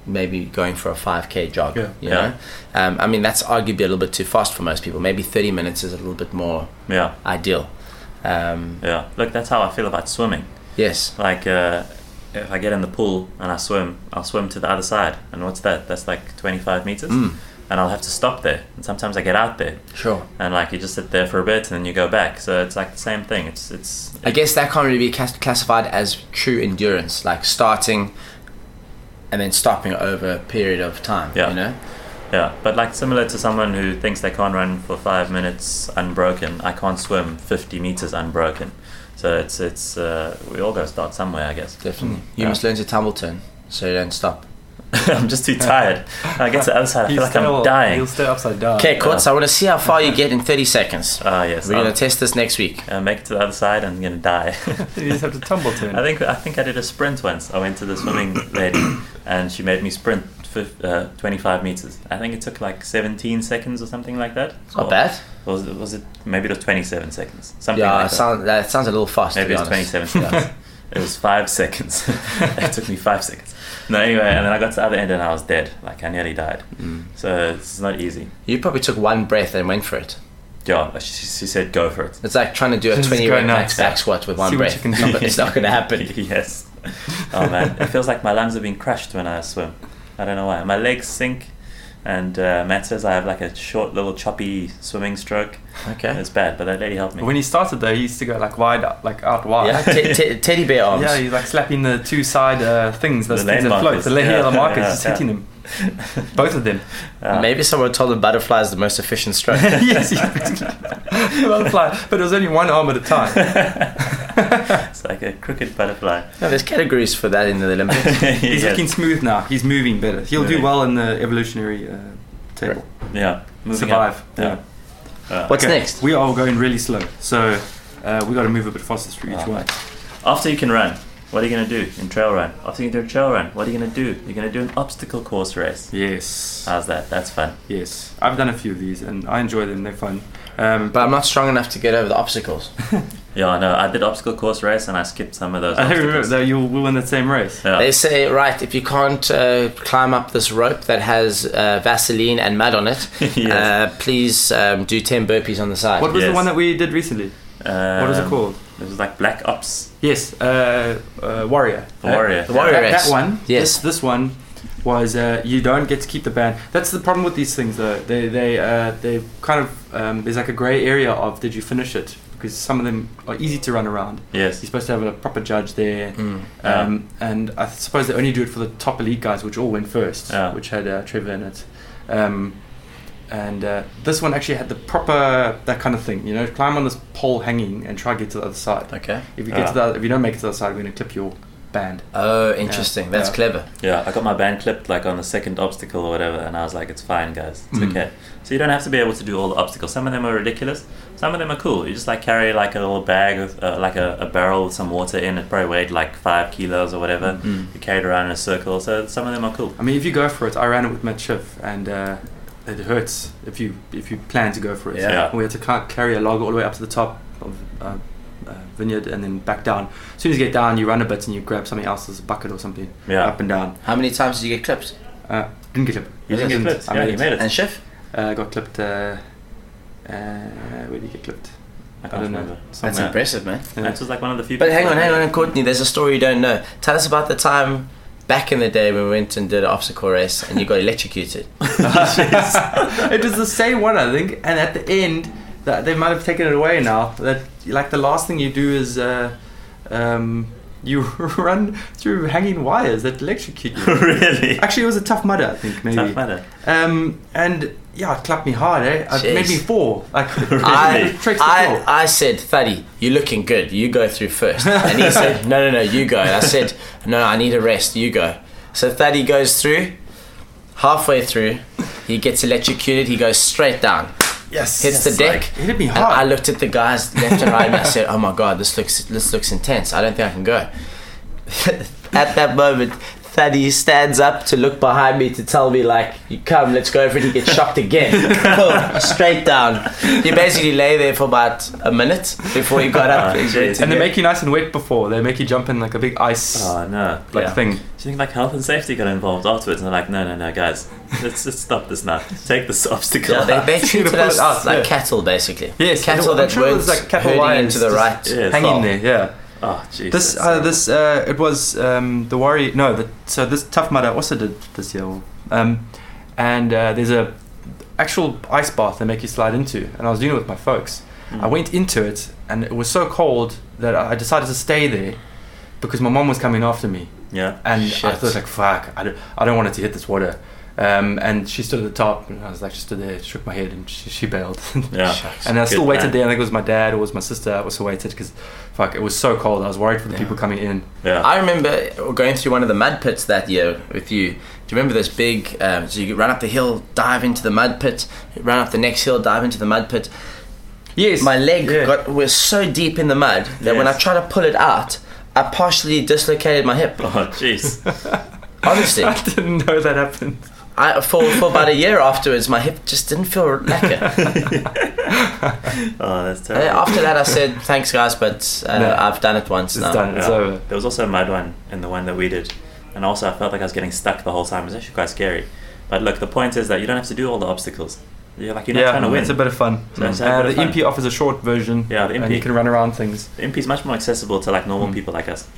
maybe going for a 5k jog. You know? I mean, that's arguably a little bit too fast for most people. Maybe 30 minutes is a little bit more ideal. Look, that's how I feel about swimming. Yes. Like if I get in the pool and I'll swim to the other side, and what's that? That's like 25 meters. And I'll have to stop there, and sometimes I get out there. Sure. And like you just sit there for a bit and then you go back. So it's like the same thing. It's I guess that can't really be classified as true endurance, like starting and then stopping over a period of time. Yeah, but like similar to someone who thinks they can't run for 5 minutes unbroken, I can't swim 50 meters unbroken. So it's we all got to start somewhere, I guess. Definitely. You must learn to tumble turn so you don't stop. I'm just too tired. I get to the other side, I feel like I'm dying. You'll stay upside down. Okay, Courts, I want to see how far you get in 30 seconds. Yes. We're going to test this next week. Make it to the other side and I'm going to die. You just have to tumble turn. I think I did a sprint once. I went to the swimming lady and she made me sprint 25 meters. I think it took like 17 seconds or something like that. Not bad. Was it? Maybe it was 27 seconds. Something like that. That sounds a little fast. Maybe it was 27 seconds. It was 5 seconds. It took me 5 seconds. No, anyway, and then I got to the other end and I was dead. Like, I nearly died. So it's not easy. You probably took one breath and went for it. Yeah, she said go for it. It's like trying to do a 20 rep max back squat with one breath. It's not going to happen. Yes. Oh man, it feels like my lungs are being crushed when I swim. I don't know why. My legs sink. And Matt says I have like a short little choppy swimming stroke. Okay. It's bad, but that lady helped me. When he started though, he used to go like out wide. Yeah, teddy bear arms. Yeah, he's like slapping the two side things, those things that float. The markers, just hitting them. Both of them. Maybe someone told him butterfly is the most efficient stroke. Yes, butterfly, but it was only one arm at a time. It's like a crooked butterfly. No, there's categories for that in the Olympics. He's looking smooth now. He's moving better. He'll do well in the evolutionary table. Yeah. Survive. Yeah. What's next? We are going really slow, so we got to move a bit faster through each one. After you can run, what are you going to do in trail run? After you do a trail run, what are you going to do? You're going to do an obstacle course race. Yes. How's that? That's fun. Yes. I've done a few of these and I enjoy them. They're fun. But I'm not strong enough to get over the obstacles. Yeah, I know. I did obstacle course race and I skipped some of those I obstacles. remember that you will win the same race. Yeah. They say, right, if you can't climb up this rope that has Vaseline and mud on it, Yes. please do 10 burpees on the side. What was Yes. the one that we did recently? What was it called? It was like Black Ops. Yes, Warrior. Warrior. The Warrior race. That one. Yes. This one was you don't get to keep the band. That's the problem with these things, though. They kind of there's like a grey area of did you finish it, because some of them are easy to run around. Yes. You're supposed to have a proper judge there, and I suppose they only do it for the top elite guys, which all went first, which had Trevor in it. And this one actually had the proper that kind of thing, you know, climb on this pole hanging and try to get to the other side. Okay. If you get to the, if you don't make it to the other side, we're going to clip your band. Oh, interesting. That's clever. Yeah, I got my band clipped like on the second obstacle or whatever, and I was like, it's fine, guys. It's okay. So you don't have to be able to do all the obstacles. Some of them are ridiculous. Some of them are cool. You just like carry like a little bag with like a barrel with some water in it, probably weighed like 5 kilos or whatever. You carry it around in a circle. So some of them are cool. I mean, if you go for it, I ran it with Matt Schiff, and it hurts if you plan to go for it. Yeah. We had to carry a log all the way up to the top of vineyard and then back down. As soon as you get down, you run a bit and you grab something else, as a bucket or something, up and down. How many times did you get clipped? Didn't get clipped. You didn't get clipped? Yeah, you made it. And Chef? Got clipped. Where did you get clipped? I don't remember. That's impressive, man. Yeah. That was like one of the few. But hang on, Courtney. There's a story you don't know. Tell us about the time back in the day when we went and did an obstacle race and you got electrocuted. It was the same one, I think. And at the end, they might have taken it away now. That like the last thing you do is you run through hanging wires that electrocute you. Really? Actually, it was a Tough Mudder, I think, maybe. Tough Mudder. And yeah, it clapped me hard, eh? It made me fall. Like, Really? I said, Thaddy, you're looking good. You go through first. And he said, no, you go. And I said, no, I need a rest. You go. So Thaddy goes through. Halfway through, he gets electrocuted. He goes straight down. Yes. Hits the deck. It hit me hard. And I looked at the guys left and right and I said, oh my God, this looks intense. I don't think I can go. At that moment, Thaddy stands up to look behind me to tell me, like, you come, let's go for it. He gets shocked again. Boom, straight down. He basically lay there for about a minute before he got up. And they make you nice and wet before. They make you jump in like a big ice thing. Do you think like health and safety got involved afterwards? And they're like, no, guys, let's just stop this now. Take this obstacle. Yeah, they treated us like cattle, basically. Yes, cattle that weren't like cattle herding into the right. Hanging there, yeah. Oh, jeez. It was the Warrior. No, so this Tough Mudder also did this year. And there's a actual ice bath they make you slide into, and I was doing it with my folks. I went into it, and it was so cold that I decided to stay there because my mom was coming after me. Yeah. And I thought, like, fuck, I don't want it to hit this water. And she stood at the top, and I was like, just stood there, shook my head, and she bailed. Yeah. And I still waited there. I think it was my dad or it was my sister. I also waited because, fuck, it was so cold. I was worried for the people coming in. Yeah. I remember going through one of the mud pits that year with you. Do you remember this big? So you run up the hill, dive into the mud pit, run up the next hill, dive into the mud pit. Yes. My leg was so deep in the mud that when I tried to pull it out, I partially dislocated my hip. Oh, jeez. Honestly, I didn't know that happened. For about a year afterwards, my hip just didn't feel lacquer. Oh, that's terrible. After that, I said, thanks guys, but I've done it once now. It's done, it's over. There was also a mud one in the one that we did. And also I felt like I was getting stuck the whole time. It was actually quite scary. But look, the point is that you don't have to do all the obstacles. You're not trying to win. It's a bit of fun. The MP offers a short version. Yeah, the MP. And you can run around things. The MP is much more accessible to like normal people like us.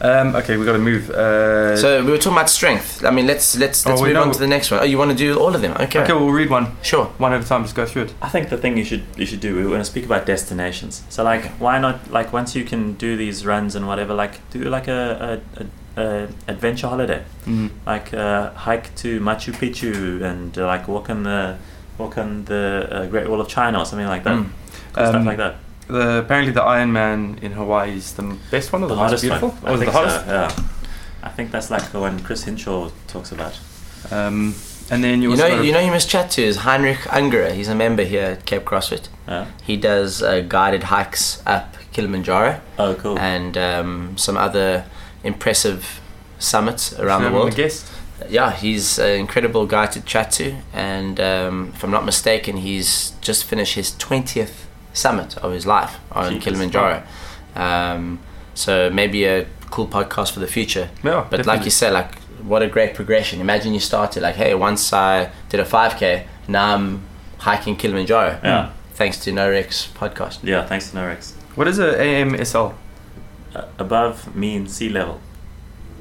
Okay, we got to move. So we were talking about strength. I mean, let's move on to the next one. Oh, you want to do all of them? Okay. Okay, we'll read one. Sure. One at a time. Just go through it. I think the thing you should do. We want to speak about destinations. So like, why not like once you can do these runs and whatever, like do like a adventure holiday, like hike to Machu Picchu and like walk on the Great Wall of China or something like that. Stuff like that. apparently the Ironman in Hawaii is the best one or the most beautiful? One. Or the hottest? So, yeah. I think that's like the one Chris Hinshaw talks about. And then you must chat to is Heinrich Ungerer. He's a member here at Cape CrossFit. He does guided hikes up Kilimanjaro. Oh, cool. And some other impressive summits around the world. Yeah, he's an incredible guy to chat to, and if I'm not mistaken, he's just finished his 20th summit of his life on Kilimanjaro. So maybe a cool podcast for the future. Yeah, but definitely. Like you said, like what a great progression. Imagine you started like, hey, once I did a 5K, now I'm hiking Kilimanjaro. Yeah. Thanks to NoRex podcast. Yeah, thanks to NoRex. What is a AMSL? Above mean sea level.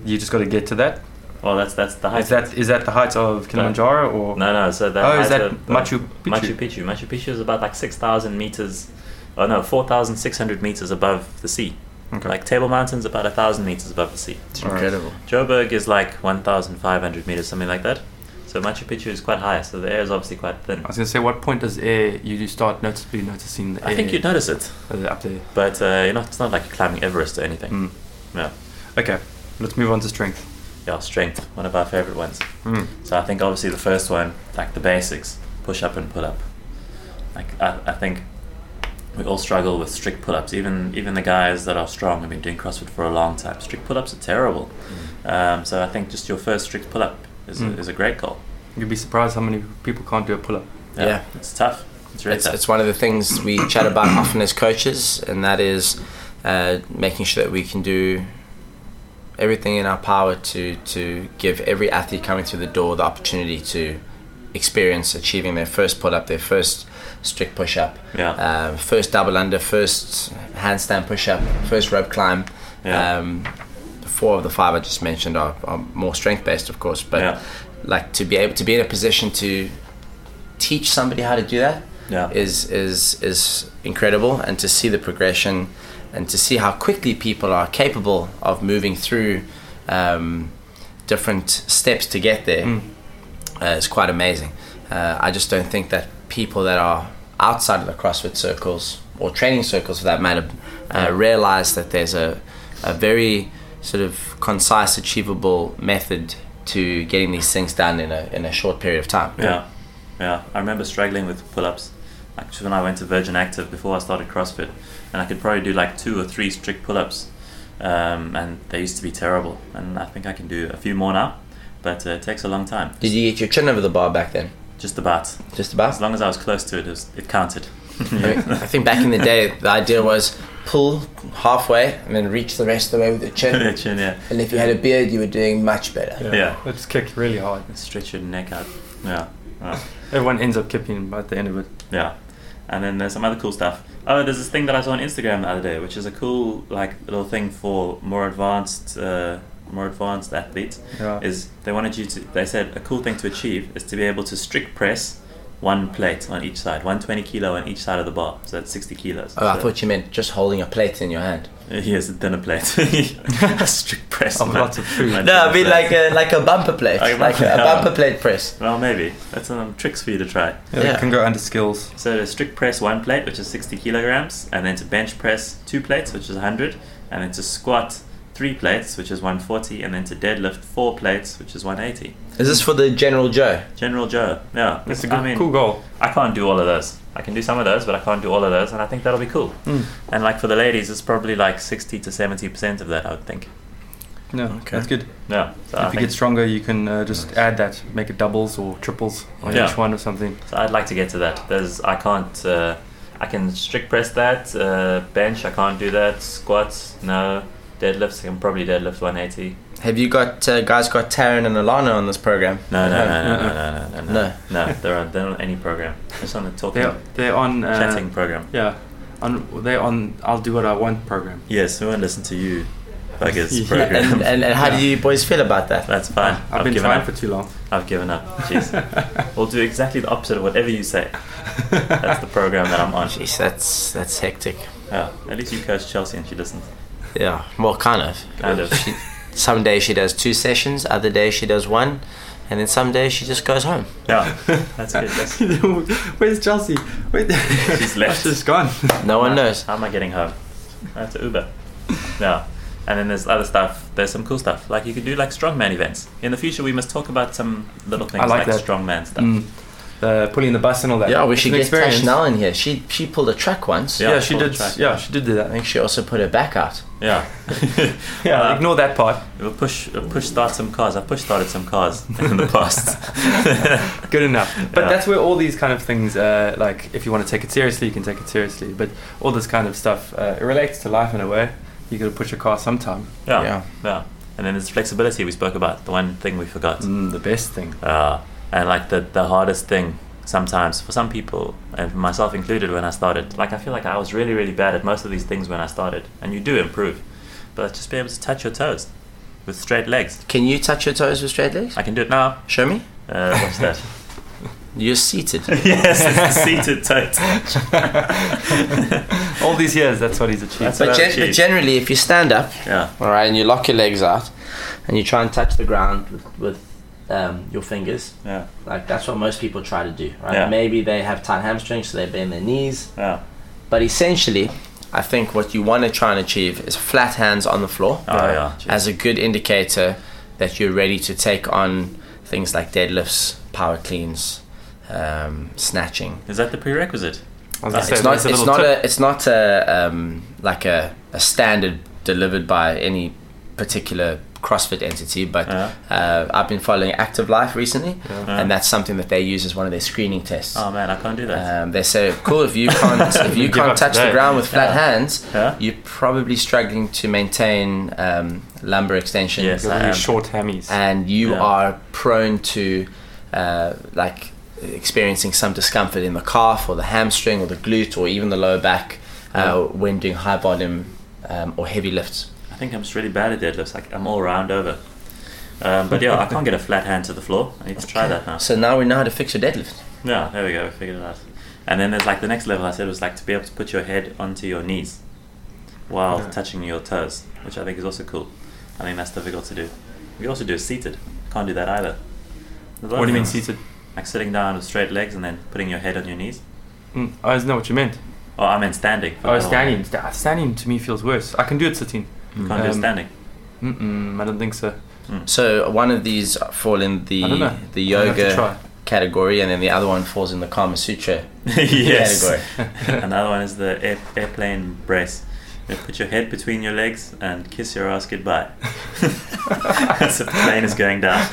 You just got to get to that. Well, that's the height. Is that the height of Kilimanjaro or? No. So that is that Machu Picchu? Machu Picchu is about like 6,000 meters. 4,600 meters above the sea. Okay. Like Table Mountain's about 1,000 meters above the sea. It's incredible. Joburg is like 1,500 meters, something like that. So Machu Picchu is quite high, so the air is obviously quite thin. I was going to say, what point does you start noticing the air? I think you'd notice it. Up there. But it's not like you're climbing Everest or anything. Yeah. Okay, let's move on to strength. Yeah, strength, one of our favorite ones. So I think obviously the first one, like the basics, push up and pull up. Like I think we all struggle with strict pull-ups. Even the guys that are strong have been doing CrossFit for a long time. Strict pull-ups are terrible. So I think just your first strict pull-up is a great goal. You'd be surprised how many people can't do a pull-up. Yeah. It's tough. It's really tough. It's one of the things we chat about often as coaches, and that is making sure that we can do everything in our power to give every athlete coming through the door the opportunity to experience achieving their first pull-up, their first strict push-up, first double under, first handstand push-up, first rope climb. The 4 of the 5 I just mentioned are more strength-based, of course, but like to be able to be in a position to teach somebody how to do that is incredible, and to see the progression and to see how quickly people are capable of moving through different steps to get there is quite amazing. I just don't think that people that are outside of the CrossFit circles or training circles for that matter realize that there's a very sort of concise, achievable method to getting these things done in a short period of time. Yeah. I remember struggling with pull-ups actually when I went to Virgin Active before I started CrossFit, and I could probably do like 2 or 3 strict pull-ups, and they used to be terrible, and I think I can do a few more now, but it takes a long time. Did you get your chin over the bar back then? Just about. As long as I was close to it, it counted. I think back in the day the idea was pull halfway and then reach the rest of the way with the chin. And if you had a beard you were doing much better. Let's kick really hard. Stretch your neck out. Everyone ends up kicking at the end of it. And then there's some other cool stuff. Oh, there's this thing that I saw on Instagram the other day, which is a cool like little thing for more advanced athletes. Is they said a cool thing to achieve is to be able to strict press 1 plate on each side, 120 kilo on each side of the bar, so that's 60 kilos. I thought you meant just holding a plate in your hand. Yes, a dinner plate. Strict press. Lots of food. No, I mean like a bumper plate, like a bumper plate press. Well, maybe that's some tricks for you to try. It can go under skills. So to strict press 1 plate, which is 60 kilograms, and then to bench press 2 plates, which is 100, and then to squat 3 plates, which is 140, and then to deadlift 4 plates, which is 180. Is this for the General Joe? General Joe, yeah. It's a good, cool goal. I can't do all of those. I can do some of those, but I can't do all of those, and I think that'll be cool. And like for the ladies, it's probably like 60 to 70% of that, I would think. That's good. Yeah. So if you get stronger, you can just add that, make it doubles or triples on each one or something. So I'd like to get to that. I can strict press that. Bench, I can't do that. Squats, no. Deadlifts, I can probably deadlift 180. Have you got guys got Taryn and Alana on this program? No, they're on any program. Just on the talking. They're on chatting program. Yeah, they're on I'll Do What I Want program. Yes, we won't listen to you buggers program. And how do you boys feel about that? That's fine. I've been trying for too long. I've given up. Jeez. We'll do exactly the opposite of whatever you say. That's the program that I'm on. Jeez, that's hectic. Yeah, at least you coach Chelsea and she listens. Yeah, well, kind of. Kind of. Some days she does 2 sessions, other days she does 1. and then some days she just goes home. Yeah, that's good. Where's Chelsea? She's left. She's gone. No one knows. How am I getting home? I have to Uber. Yeah. And then there's other stuff. There's some cool stuff. Like you could do like strongman events. In the future, we must talk about some little things like strongman stuff. Pulling the bus and all that. Yeah, we should get Tash Nell in here. She pulled a truck once. Yeah, she did. She did do that. I think she also put her back out. Yeah. Ignore that part. We'll push start some cars. I push started some cars in the past. Good enough. But that's where all these kind of things, like if you want to take it seriously, you can take it seriously. But all this kind of stuff, it relates to life in a way. You got to push your car sometime. Yeah. And then there's flexibility we spoke about. The one thing we forgot. The best thing. And like the hardest thing sometimes for some people, and myself included when I started, like I feel like I was really, really bad at most of these things when I started. And you do improve. But just be able to touch your toes with straight legs. Can you touch your toes with straight legs? I can do it now. Show me. What's that? You're seated. Yes, it's the seated toe touch. All these years, that's what he's achieved. But generally, if you stand up, all right, and you lock your legs out, and you try and touch the ground with your fingers, like that's what most people try to do, right? Maybe they have tight hamstrings, so they bend their knees. But essentially, I think what you want to try and achieve is flat hands on the floor as a good indicator that you're ready to take on things like deadlifts, power cleans, snatching. Is that the prerequisite? It's not like a standard delivered by any particular CrossFit entity, but I've been following Active Life recently, and that's something that they use as one of their screening tests. Oh man, I can't do that. They say, cool, if you can't touch the ground with flat hands, you're probably struggling to maintain lumbar extension. Yes, really short hammies, and you are prone to like experiencing some discomfort in the calf or the hamstring or the glute or even the lower back when doing high volume or heavy lifts. I think I'm just really bad at deadlifts. Like I'm all round over. But I can't get a flat hand to the floor. I need to try that now. So now we know how to fix your deadlift. Yeah, there we go. We figured it out. And then there's like the next level I said was like to be able to put your head onto your knees while touching your toes, which I think is also cool. I think that's difficult to do. We also do it seated. Can't do that either. What do you mean seated? Like sitting down with straight legs and then putting your head on your knees. I don't know what you meant. Oh, I meant standing. Standing. Standing to me feels worse. I can do it sitting. You can't do it standing. I don't think so. So one of these fall in the yoga category, and then the other one falls in the Kama Sutra category. Another one is the airplane brace. You put your head between your legs and kiss your ass goodbye. As the plane is going down.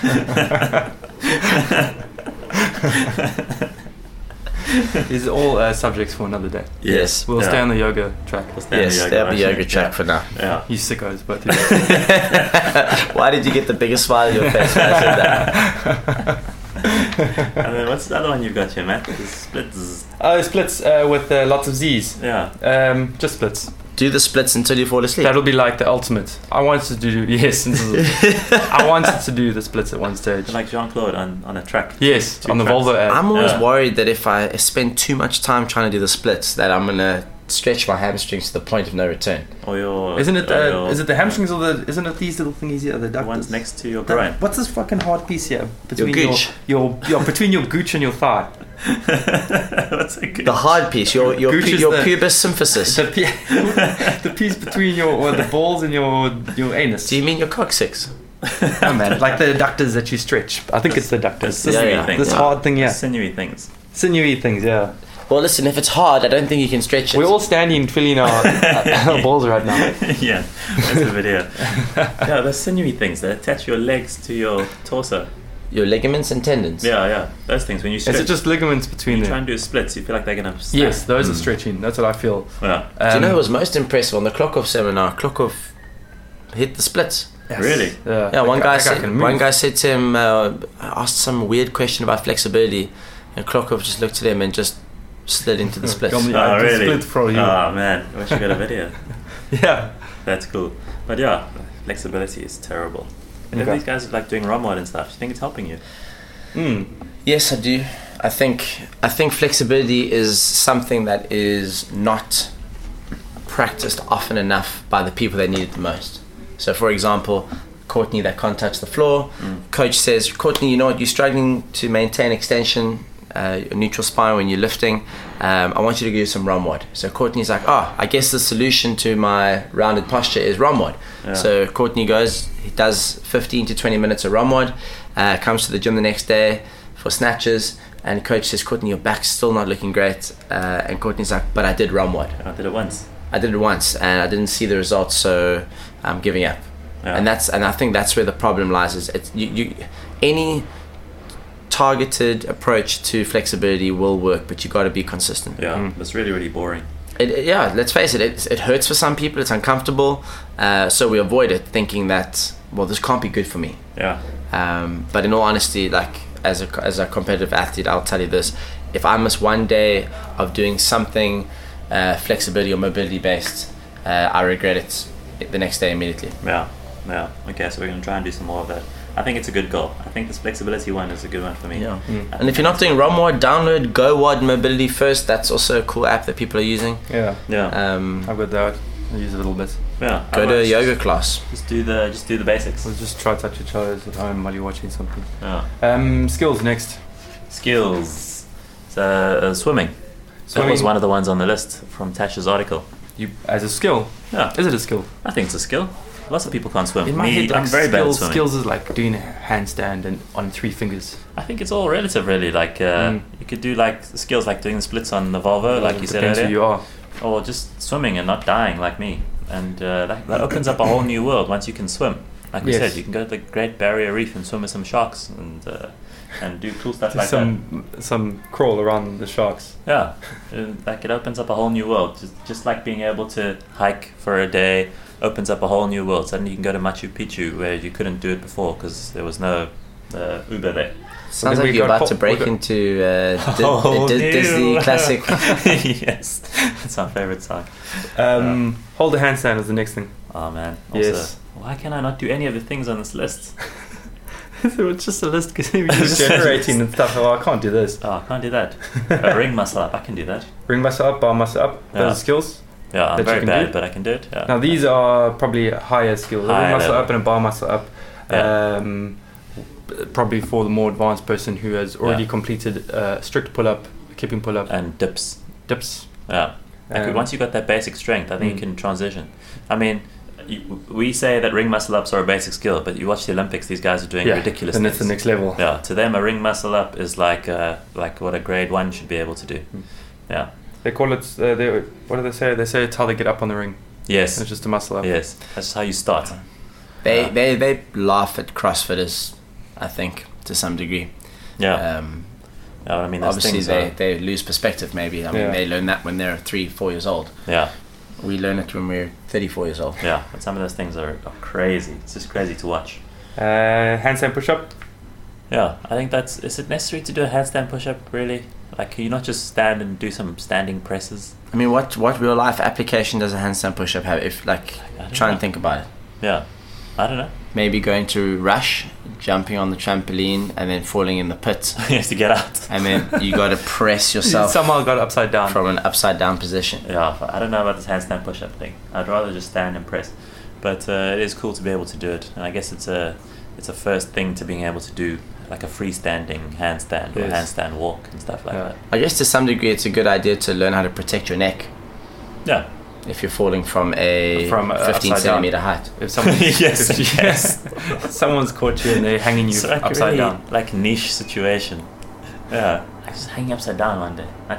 These are all subjects for another day. Yes. We'll stay on the yoga track. Stay on the yoga track for now. Yeah. You sickos, but why did you get the biggest smile on your face when I said that? And then what's the other one you've got here, Matt? The splits. Splits with lots of Z's. Yeah. Just splits. Do the splits until you fall asleep. That'll be like the ultimate. I wanted to do I wanted to do the splits at one stage. Like Jean-Claude on a track. Yes, on the Volvo ad. I'm always worried that if I spend too much time trying to do the splits, that I'm gonna stretch my hamstrings to the point of no return. Or is it the hamstrings or isn't it these little thingies here, the ductors? Ones next to your groin. What's this fucking hard piece here between your gooch? Between your gooch and your thigh? What's a gooch? The hard piece, your pubis symphysis. The piece between the balls and your anus. Do you mean your coccyx? No man, like the adductors that you stretch. I think it's the adductors. This hard thing, Sinewy things. Sinewy things, yeah. Well, listen, if it's hard, I don't think you can stretch it. We're all standing filling our balls right now. Yeah, that's the video. Yeah, those sinewy things that attach your legs to your torso. Your ligaments and tendons. Yeah, those things when you stretch. Is it just ligaments between them? You try and do splits, you feel like they're going to snap. Yes, those are stretching. That's what I feel. Yeah. Do you know what was most impressive on the Klokov seminar? Klokov hit the splits. Yes. Really? Yeah. One guy said to him, asked some weird question about flexibility, and Klokov just looked at him and just slid into the splits. Oh, really? Split for you. Oh man, I wish I got a video. Yeah. That's cool. But yeah, flexibility is terrible. And these guys are like doing ROMWOD and stuff. Do you think it's helping you? Yes, I do. I think flexibility is something that is not practiced often enough by the people that need it the most. So, for example, Courtney that can't touch the floor. Coach says, Courtney, you know what, you're struggling to maintain extension, neutral spine when you're lifting. I want you to do some ROMWOD. So Courtney's like, I guess the solution to my rounded posture is ROMWOD. So Courtney goes, he does 15 to 20 minutes of ROMWOD, comes to the gym the next day for snatches, and coach says, Courtney, your back's still not looking great. And Courtney's like, but I did ROMWOD. I did it once and I didn't see the results, so I'm giving up. And I think that's where the problem lies. Is any targeted approach to flexibility will work, but you got to be consistent. It's really, really boring. Let's face it, it hurts for some people, it's uncomfortable, so we avoid it, thinking that, well, this can't be good for me. But in all honesty, like as a competitive athlete, I'll tell you this: if I miss one day of doing something flexibility or mobility based, I regret it the next day immediately. Okay, so we're going to try and do some more of that. I think it's a good goal. I think this flexibility one is a good one for me. And if you're not doing ROMWOD, download GoWOD Mobility First. That's also a cool app that people are using. I've got that. I use it a little bit. Go to a yoga class. Just do the basics. We'll just try touch each other at home while you're watching something. Skills next. Skills. So swimming. That was one of the ones on the list from Tash's article. You as a skill? Is it a skill? I think it's a skill. Lots of people can't swim. In my head, like, I'm very bad at swimming. Skills is like doing a handstand and on 3 fingers. I think it's all relative, really. Like you could do like skills like doing the splits on the Volvo, like you said earlier. Who you are. Or just swimming and not dying like me. And that opens up a whole new world once you can swim. Like we said, you can go to the Great Barrier Reef and swim with some sharks and do cool stuff like that. Some crawl around the sharks. Like it opens up a whole new world. Just like being able to hike for a day opens up a whole new world. Suddenly you can go to Machu Picchu where you couldn't do it before because there was no Uber there. Sounds like you're about to break into Disney classic. Yes, it's my favourite song. Hold the handstand is the next thing. Oh man, also, why can I not do any of the things on this list? It's just a list because you're generating and stuff. I can't do this. I can't do that. Ring muscle up, I can do that. Ring muscle up, bar muscle up. Those are skills. I'm very bad, but I can do it. Now these are probably higher skills. A ring muscle up and a bar muscle up. Probably for the more advanced person who has already completed strict pull-up, kipping pull-up, and dips. Once you got that basic strength, I think you can transition. I mean, we say that ring muscle ups are a basic skill, but you watch the Olympics; these guys are doing ridiculous and things. It's the next level. To them, a ring muscle up is like what a grade 1 should be able to do. They call it. What do they say? They say it's how they get up on the ring. Yes, it's just a muscle up. Yes, that's how you start. They laugh at CrossFitters, I think, to some degree. I mean, obviously they lose perspective. Maybe they learn that when they're 3-4 years old. We learn it when we're 34 years old. But some of those things are crazy. It's just crazy to watch. Handstand push-up. I think is it necessary to do a handstand push-up, really? Like, can you not just stand and do some standing presses? I mean, what real life application does a handstand push-up have? If try and think about it. I don't know. Maybe going to rush, jumping on the trampoline, and then falling in the pit. You have to get out. And then you got to press yourself. Somehow got upside down. From an upside down position. I don't know about this handstand push-up thing. I'd rather just stand and press. But it is cool to be able to do it. And I guess it's a first thing to being able to do like a freestanding handstand or handstand walk and stuff like that. I guess to some degree it's a good idea to learn how to protect your neck. If you're falling from a 15 centimeter height. If someone someone's caught you and they're hanging you upside down. Like niche situation. I just hanging upside down one day. I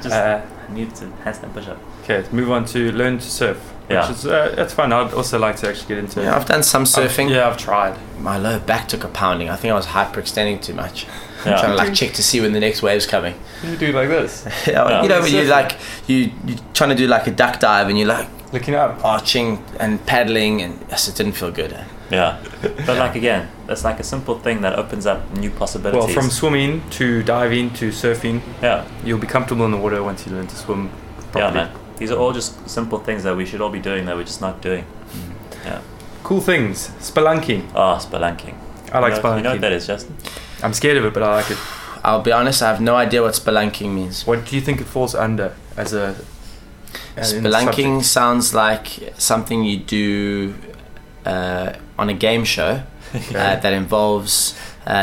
need to handstand push up. Okay, let's move on to learn to surf. Which is that's fun. I'd also like to actually get into it. I've done some surfing. I've tried. My lower back took a pounding. I think I was hyperextending too much. Trying to check to see when the next wave's coming. You do like this. When you're trying to do like a duck dive and you're like looking up, arching and paddling, and it didn't feel good. But like again, that's like a simple thing that opens up new possibilities. Well, from swimming to diving to surfing, you'll be comfortable in the water once you learn to swim properly. Man. These are all just simple things that we should all be doing that we're just not doing. Cool things. Spelunking. Spelunking. I like spelunking. You know what that is, Justin? I'm scared of it, but I like it. I'll be honest, I have no idea what spelunking means. What do you think it falls under as a... Spelunking sounds like something you do on a game show that involves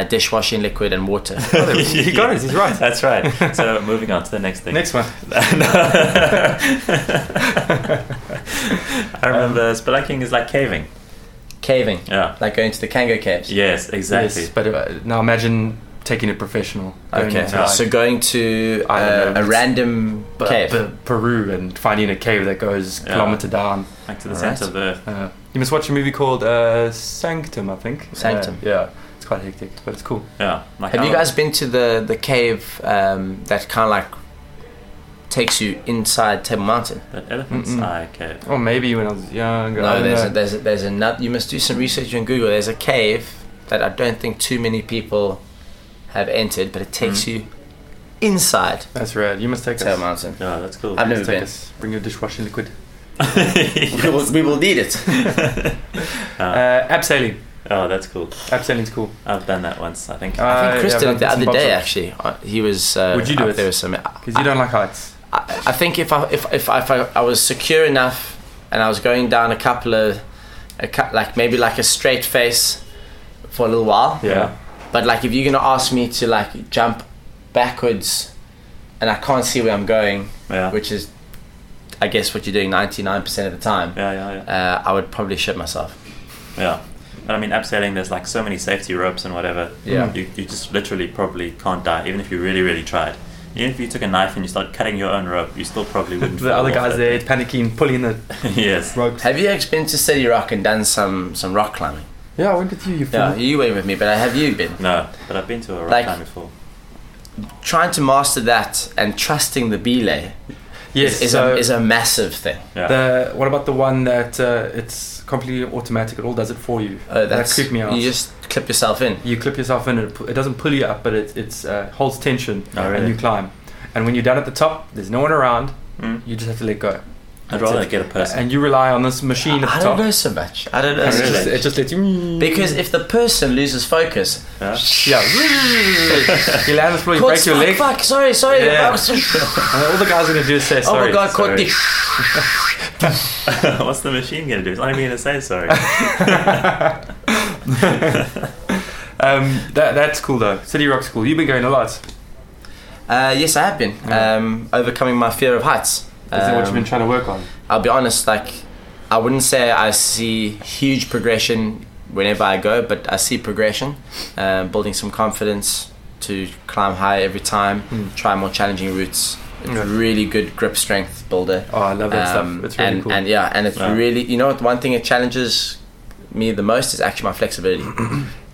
dishwashing liquid and water. He got it. He's right. That's right. So moving on to the next thing. Next one. I remember spelunking is like caving. Caving. Yeah. Like going to the Kango caves. Yes, exactly. Yes, but now imagine taking it professional. Okay. So going to a random cave. Peru and finding a cave that goes kilometer down. Like to the center of the earth. You must watch a movie called Sanctum, I think. Sanctum. Yeah. It's quite hectic, but it's cool. Yeah. Like have you guys been to the cave that kind of like takes you inside Table Mountain? That Elephant's Eye Cave. Or maybe when I was younger. No, there's another. You must do some research on Google. There's a cave that I don't think too many people have entered, but it takes you inside. That's rad. You must take Table us. Mountain. Yeah, that's cool. I've never been. Bring your dishwashing liquid. we will need it. Abseiling. Oh, that's cool. Abseiling's cool. I've done that once, I think. I think Chris did it the other day. of. Actually, he was. Would you do it? There was some. Because you don't like heights. I think if I was secure enough and I was going down a couple of, like maybe like a straight face for a little while. Yeah. But like if you're gonna ask me to like jump backwards, and I can't see where I'm going, which is, I guess, what you're doing 99% of the time. Yeah. I would probably shit myself. Yeah. But I mean, abseiling, there's like so many safety ropes and whatever. Yeah. You just literally probably can't die, even if you really, really tried. Even if you took a knife and you started cutting your own rope, you still probably wouldn't. The other guys there panicking, pulling the yes. ropes. Have you ever been to City Rock and done some rock climbing? Yeah, I went with you. Yeah, you went with me, but have you been? No, but I've been to a rock climb before. Trying to master that and trusting the belay is a massive thing. Yeah. What about the one that it's completely automatic? It all does it for you. That creeped me out. You just clip yourself in. You clip yourself in. It doesn't pull you up, but it holds tension, and you climb. And when you're down at the top, there's no one around. You just have to let go. I'd rather get a person. And you rely on this machine at the top. I don't know so much. I don't know. It just lets you. Because if the person loses focus, you land on the floor, you break your leg. Fuck, sorry. Yeah. All the guys are gonna do is say sorry. Oh my god, caught the. What's the machine gonna do? It's not even gonna say sorry. That's cool though. City Rock's cool. You've been going a lot. Yes, I have been. Overcoming my fear of heights. Is that what you've been trying to work on? I'll be honest, like, I wouldn't say I see huge progression whenever I go, but I see progression, building some confidence to climb high every time, try more challenging routes. It's really good grip strength builder. Oh, I love that stuff. It's really cool. And it's really, you know what, one thing that challenges me the most is actually my flexibility.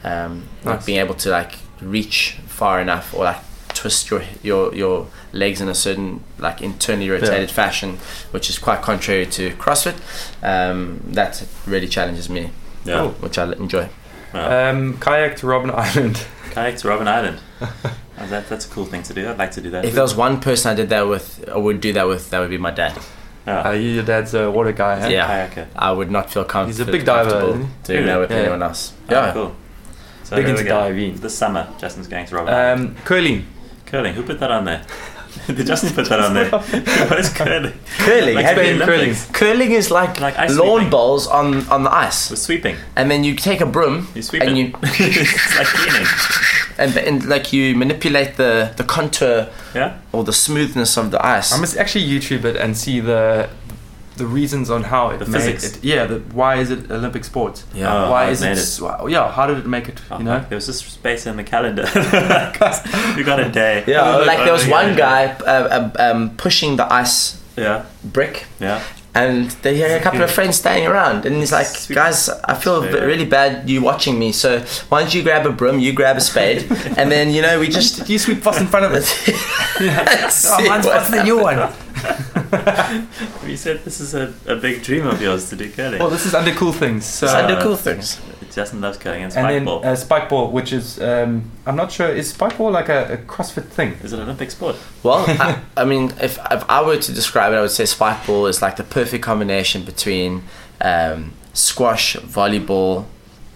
Like being able to like reach far enough or like twist your legs in a certain like internally rotated fashion, which is quite contrary to CrossFit. That really challenges me, which I enjoy. Kayak to Robben Island. Kayak to Robben Island. That's a cool thing to do. I'd like to do that. If there was one person I did that with, I would do that with, that would be my dad. Your dad's a water guy, huh? Yeah, kayaker. I would not feel comfortable. He's a big diver, doing that with anyone else. Cool. So big into diving. This summer, Justin's going to Robben Island. Curling. Who put that on there? Did Justin put that on there? What is curling? Curling. Like curling. Curling is like ice lawn sweeping. balls on the ice. With sweeping. And then you take a broom. You sweep and it. It's like cleaning. And like you manipulate the contour or the smoothness of the ice. I must actually YouTube it and see the reasons on how it made physics. it. Why is it Olympic sport? Yeah. Why is it? How did it make it? You know, there was this space in the calendar. We got a day. Yeah, like there was one guy pushing the ice brick. Yeah. And they had a couple of friends standing around, and he's like, "Guys, I feel really bad you watching me. So why don't you grab a broom, you grab a spade, and then we just you sweep fast in front of it. Mine's faster than your one." You said this is a big dream of yours to do curling. Well, this is under cool things. So it's under cool things. Justin loves curling and spike ball. And then spike ball, which is I'm not sure, is spike ball like a CrossFit thing? Is it an Olympic sport? Well, I mean, if I were to describe it, I would say spike ball is like the perfect combination between squash, volleyball,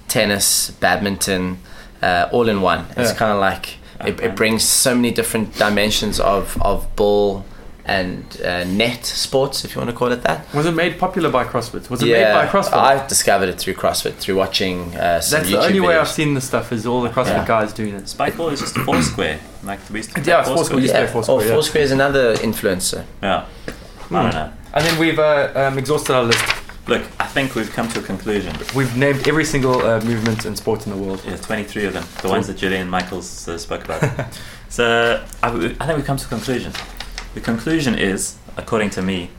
tennis, badminton, all in one. It's kind of like it brings so many different dimensions of ball net sports, if you want to call it that. Was it made popular by CrossFit? Was it made by CrossFit? I discovered it through CrossFit, through watching some That's YouTube the only way videos. I've seen this stuff is all the CrossFit guys doing it. Spikeball is just Foursquare. Like we used to play Yeah, Foursquare. We used to play Foursquare. Foursquare is another influencer. Yeah. I don't know. And then we've exhausted our list. Look, I think we've come to a conclusion. We've named every single movement and sport in the world. Yeah, 23 of them. The ones that Julian Michaels spoke about. So I think we've come to a conclusion. The conclusion is, according to me,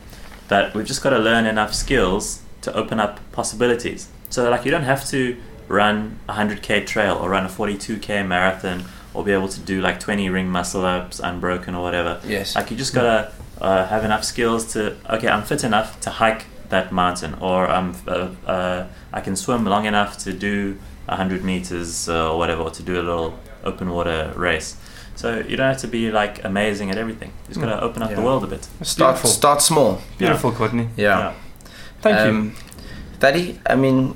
that we've just got to learn enough skills to open up possibilities. So like you don't have to run a 100k trail or run a 42k marathon or be able to do like 20 ring muscle ups unbroken or whatever. Yes. Like you just gotta have enough skills to, okay, I'm fit enough to hike that mountain, or I can swim long enough to do 100 meters or whatever, or to do a little open water race. So you don't have to be like amazing at everything. You just gotta open up the world a bit. Start small. Beautiful, Courtney. Yeah. Thank you. Daddy, I mean,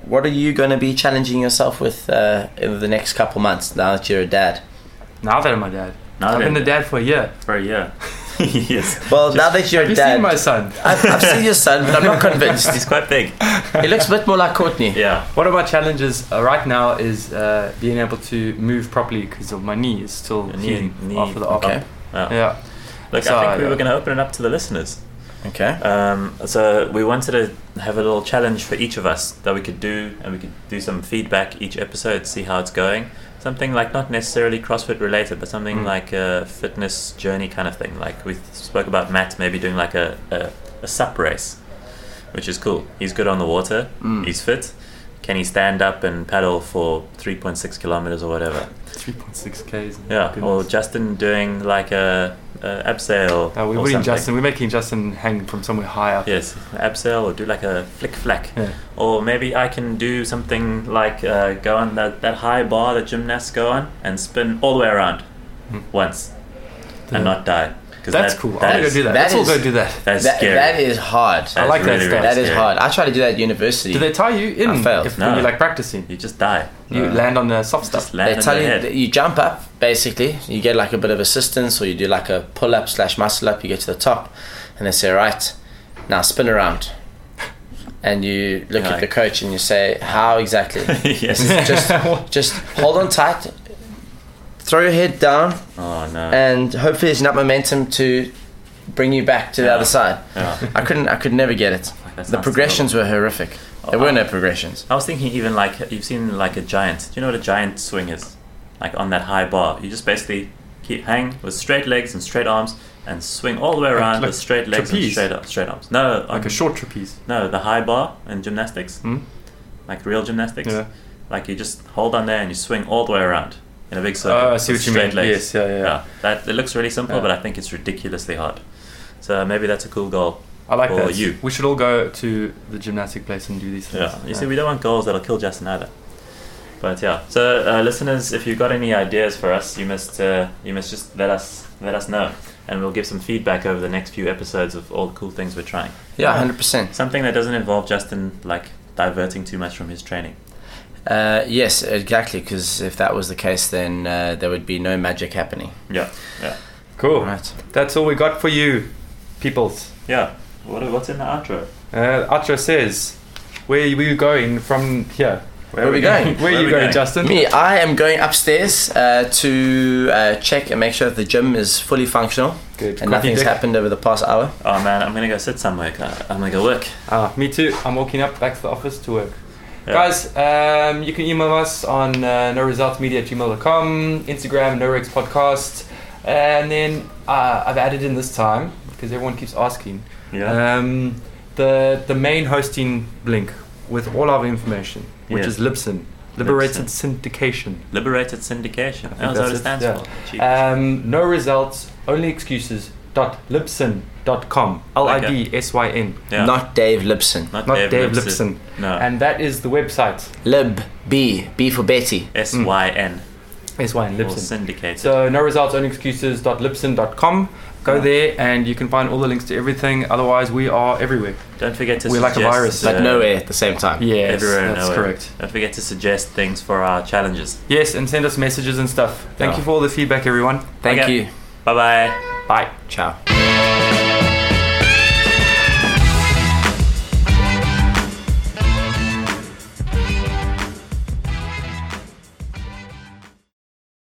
what are you going to be challenging yourself with in the next couple months now that you're a dad? Now that I'm a dad. I've been a dad for a year. For a year. Yes. Well, now that you're a Have dad... you seen my son? I've seen your son, but I'm not convinced. He's quite big. He looks a bit more like Courtney. Yeah. One of my challenges right now is being able to move properly because of my knee is still healing after the op. Okay. Yeah. Look, So, I think we were going to open it up to the listeners. Okay. So we wanted to have a little challenge for each of us that we could do, and we could do some feedback each episode, see how it's going. Something like not necessarily CrossFit related, but something like a fitness journey kind of thing. Like we spoke about Matt maybe doing like a sup race, which is cool. He's good on the water. He's fit. Can he stand up and paddle for 3.6 kilometers or whatever? 3.6 Ks. Yeah. Or Justin doing like a abseil. We're or putting something. Justin. We're making Justin hang from somewhere high up. Yes, abseil, or do like a flick flack. Yeah. Or maybe I can do something like go on that high bar that gymnasts go on and spin all the way around once and not die. That's cool. I'm gonna go do that. Let's all go do that. That's scary. That is hard. I like that stuff. That is hard. I tried to do that at university. Do they tie you in? I failed. When you're like practicing? You just die. You land on the soft stuff. They tell you that you jump up, basically. You get like a bit of assistance, or you do like a pull-up / muscle-up. You get to the top, and they say, right, now spin around. And you look at the coach and you say, how exactly? Yes. just hold on tight. Throw your head down. Oh no. And hopefully there's enough momentum to bring you back to the other side. Yeah. I could never get it. The progressions were horrific. There were no progressions. I was thinking even like, you've seen like a giant. Do you know what a giant swing is? Like on that high bar. You just basically hang with straight legs and straight arms and swing all the way around with straight legs trapeze. and straight arms. No. Like a short trapeze. No, the high bar in gymnastics. Like real gymnastics. Yeah. Like you just hold on there and you swing all the way around in a big circle. I see what you mean. Legs. Yes, yeah. That it looks really simple, but I think it's ridiculously hard. So maybe that's a cool goal. I like for that. you. We should all go to the gymnastic place and do these things. Yeah. You see, we don't want goals that'll kill Justin either. But yeah. So listeners, if you've got any ideas for us, you must just let us know, and we'll give some feedback over the next few episodes of all the cool things we're trying. Yeah, 100%. Something that doesn't involve Justin like diverting too much from his training. Yes, exactly. Because if that was the case, then there would be no magic happening. Yeah. Cool. Right. That's all we got for you, peoples. Yeah. What's in the outro? Outro says, where are you going from here? Where are we going? Where are you going, Justin? Me, I am going upstairs to check and make sure that the gym is fully functional. Good. And nothing's happened over the past hour. Oh man, I'm gonna go sit somewhere. I'm gonna go work. Me too. I'm walking up back to the office to work. Yeah. Guys, you can email us on noresultsmedia@gmail.com, Instagram norexpodcast, and then I've added in this time because everyone keeps asking. Yeah. The main hosting link with all our information, which is Libsyn, Liberated Syndication. Liberated Syndication. That's what it it, stands for. No results, only excuses. .libsyn.com. LIDSYN. Yeah. Not Dave Libsyn. Not Dave Libsyn. No. And that is the website. B for Betty. SYN. SYN, Or Libsyn. syndicated. So no results, only excuses.libsyn.com. Go there and you can find all the links to everything. Otherwise, we are everywhere. Don't forget to We're like a virus. But nowhere at the same time. Yes, everywhere and that's nowhere. correct. Don't forget to suggest things for our challenges. Yes, and send us messages and stuff. Thank you for all the feedback, everyone. Thank Okay. you. Bye bye. Bye. Ciao.